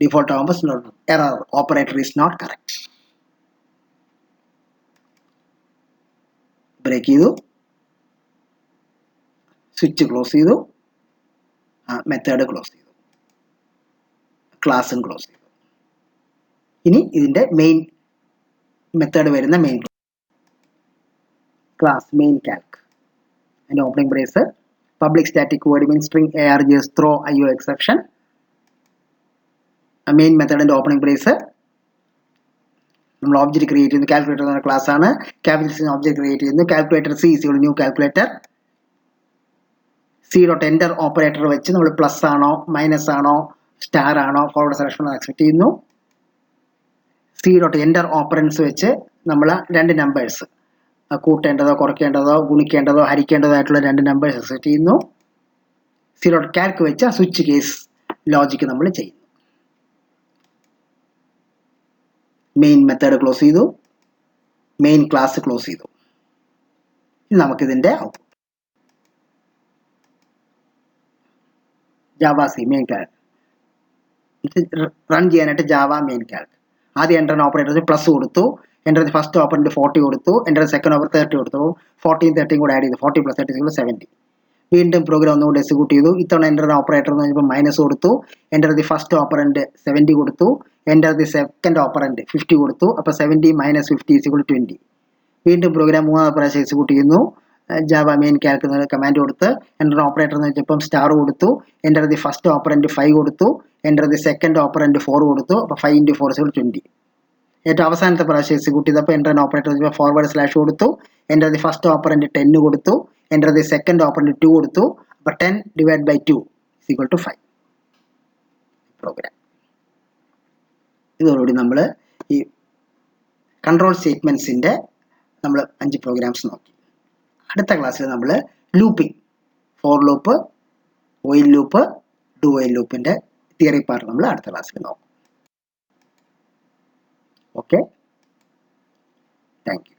ഡീഫോൾട്ട് ആകുമ്പോൾ error operator is not correct. Break ചെയ്തു, സ്വിച്ച് ക്ലോസ് ചെയ്തു, മെത്തേഡ് ക്ലോസ് ചെയ്തു, ക്ലാസ്സും ക്ലോസ് ചെയ്തു. ഇനി ഇതിൻ്റെ മെയിൻ മെത്തേഡ് വരുന്ന മെയിൻ ക്ലാസ് മെയിൻ കാൽക്ക്. അതിൻ്റെ opening brace public static void main string args throw io exception. Main മെത്തേഡിൻ്റെ ഓപ്പണിംഗ് ബ്രേസ് നമ്മൾ ഓബ്ജക്റ്റ് ക്രിയേറ്റ് ചെയ്യുന്നു. കാൽക്കുലേറ്റർ എന്ന ക്ലാസ് ആണ്. ക്യാപിറ്റൽ ഓബ്ജക്റ്റ് ക്രിയേറ്റ് ചെയ്യുന്നു. Calculator C is new calculator. C dot enter operator വെച്ച് നമ്മൾ plus ആണോ minus ആണോ സ്റ്റാർ ആണോ ഫോർവേഡ് സ്ലാഷ് ആണോ എക്സ്പെക്ട് ചെയ്യുന്നു. സി ഡോട്ട് എൻ്റർ ഓപ്പറൻസ് വെച്ച് നമ്മൾ 2 നമ്പേഴ്സ് കൂട്ടേണ്ടതോ കുറയ്ക്കേണ്ടതോ ഗുണിക്കേണ്ടതോ ഹരിക്കേണ്ടതോ ആയിട്ടുള്ള 2 നമ്പേഴ്സ് എക്സ്പെക്ട് ചെയ്യുന്നു. സി ഡോട്ട് കാൽക്ക് വെച്ച് സ്വിച്ച് കേസ് ലോജിക്ക് നമ്മൾ ചെയ്യുന്നു. മെയിൻ മെത്തേഡ് ക്ലോസ് ചെയ്തു, മെയിൻ ക്ലാസ് ക്ലോസ് ചെയ്തു. ഇനി നമുക്കിതിൻ്റെ output Java C main Calc run ചെയ്യാനായിട്ട് ജാവ മെയിൻ കാൽക്ക്. ആദ്യം എൻ്റർ ഓപ്പറേറ്റർ പ്ലസ് കൊടുത്തു, എൻ്റർ ഫസ്റ്റ് ഓപ്പറേറ്റർ 40 കൊടുത്തു, എൻ്റർ സെക്കൻഡ് ഓപ്പറേറ്റർ 30 കൊടുത്തു. 40 30 കൂടെ ആഡ് ചെയ്തു, 40 + 30 = 70. വീണ്ടും പ്രോഗ്രാം ഒന്നുകൂടി എക്സിക്യൂട്ട് ചെയ്തു. ഇത്തവണ എൻ്റർ ഓപ്പറേറ്റർ എന്ന് പറഞ്ഞപ്പോൾ മൈനസ് കൊടുത്തു, എൻ്റർ ദി ഫസ്റ്റ് ഓപ്പറൻറ്റ് 70 കൊടുത്തു, എൻ്റർ ദി സെക്കൻഡ് ഓപ്പറൻറ്റ് 50 കൊടുത്തു. അപ്പോൾ 70 - 50 = 20. വീണ്ടും പ്രോഗ്രാം 3 പ്രാവശ്യം എക്സിക്യൂട്ട് ചെയ്യുന്നു. ജാവ മെയിൻ കാൽക്ക് എന്ന കമാൻഡ് കൊടുത്ത് എൻ്റർ ഓപ്പറേറ്റർ എന്ന് വെച്ചപ്പം സ്റ്റാർ കൊടുത്തു, എൻ്റർ ദി ഫസ്റ്റ് ഓപ്പറൻറ്റ് 5 കൊടുത്തു, എൻ്റർ ദി സെക്കൻഡ് ഓപ്പറൻറ്റ് 4 കൊടുത്തു. അപ്പോൾ 5 × 4 = 20. ഏറ്റവും അവസാനത്തെ പ്രാവശ്യം എക്സിക്യൂട്ട് ചെയ്തപ്പോൾ എൻ്റർ ഓപ്പറേറ്റർ ഫോർവേഡ് സ്ലാഷ് കൊടുത്തു, എൻ്റർ ദി ഫസ്റ്റ് ഓപ്പറൻറ്റ് 10 കൊടുത്തു, എൻ്റർ ദി സെക്കൻഡ് ഓപ്പറൻറ്റ് 2 കൊടുത്തു. അപ്പോൾ 10 / 2 = 5 പ്രോഗ്രാം. ഇതോടുകൂടി നമ്മൾ ഈ കൺട്രോൾ സ്റ്റേറ്റ്മെൻറ്റ്സിൻ്റെ നമ്മൾ 5 പ്രോഗ്രാംസ് നോക്കി. അടുത്ത ക്ലാസ്സിൽ നമ്മൾ looping, for loop, while loop, do while ലൂപ്പിൻ്റെ തിയറി പാർട്ട് നമ്മൾ അടുത്ത ക്ലാസ്സിൽ നോക്കും. Okay, thank U.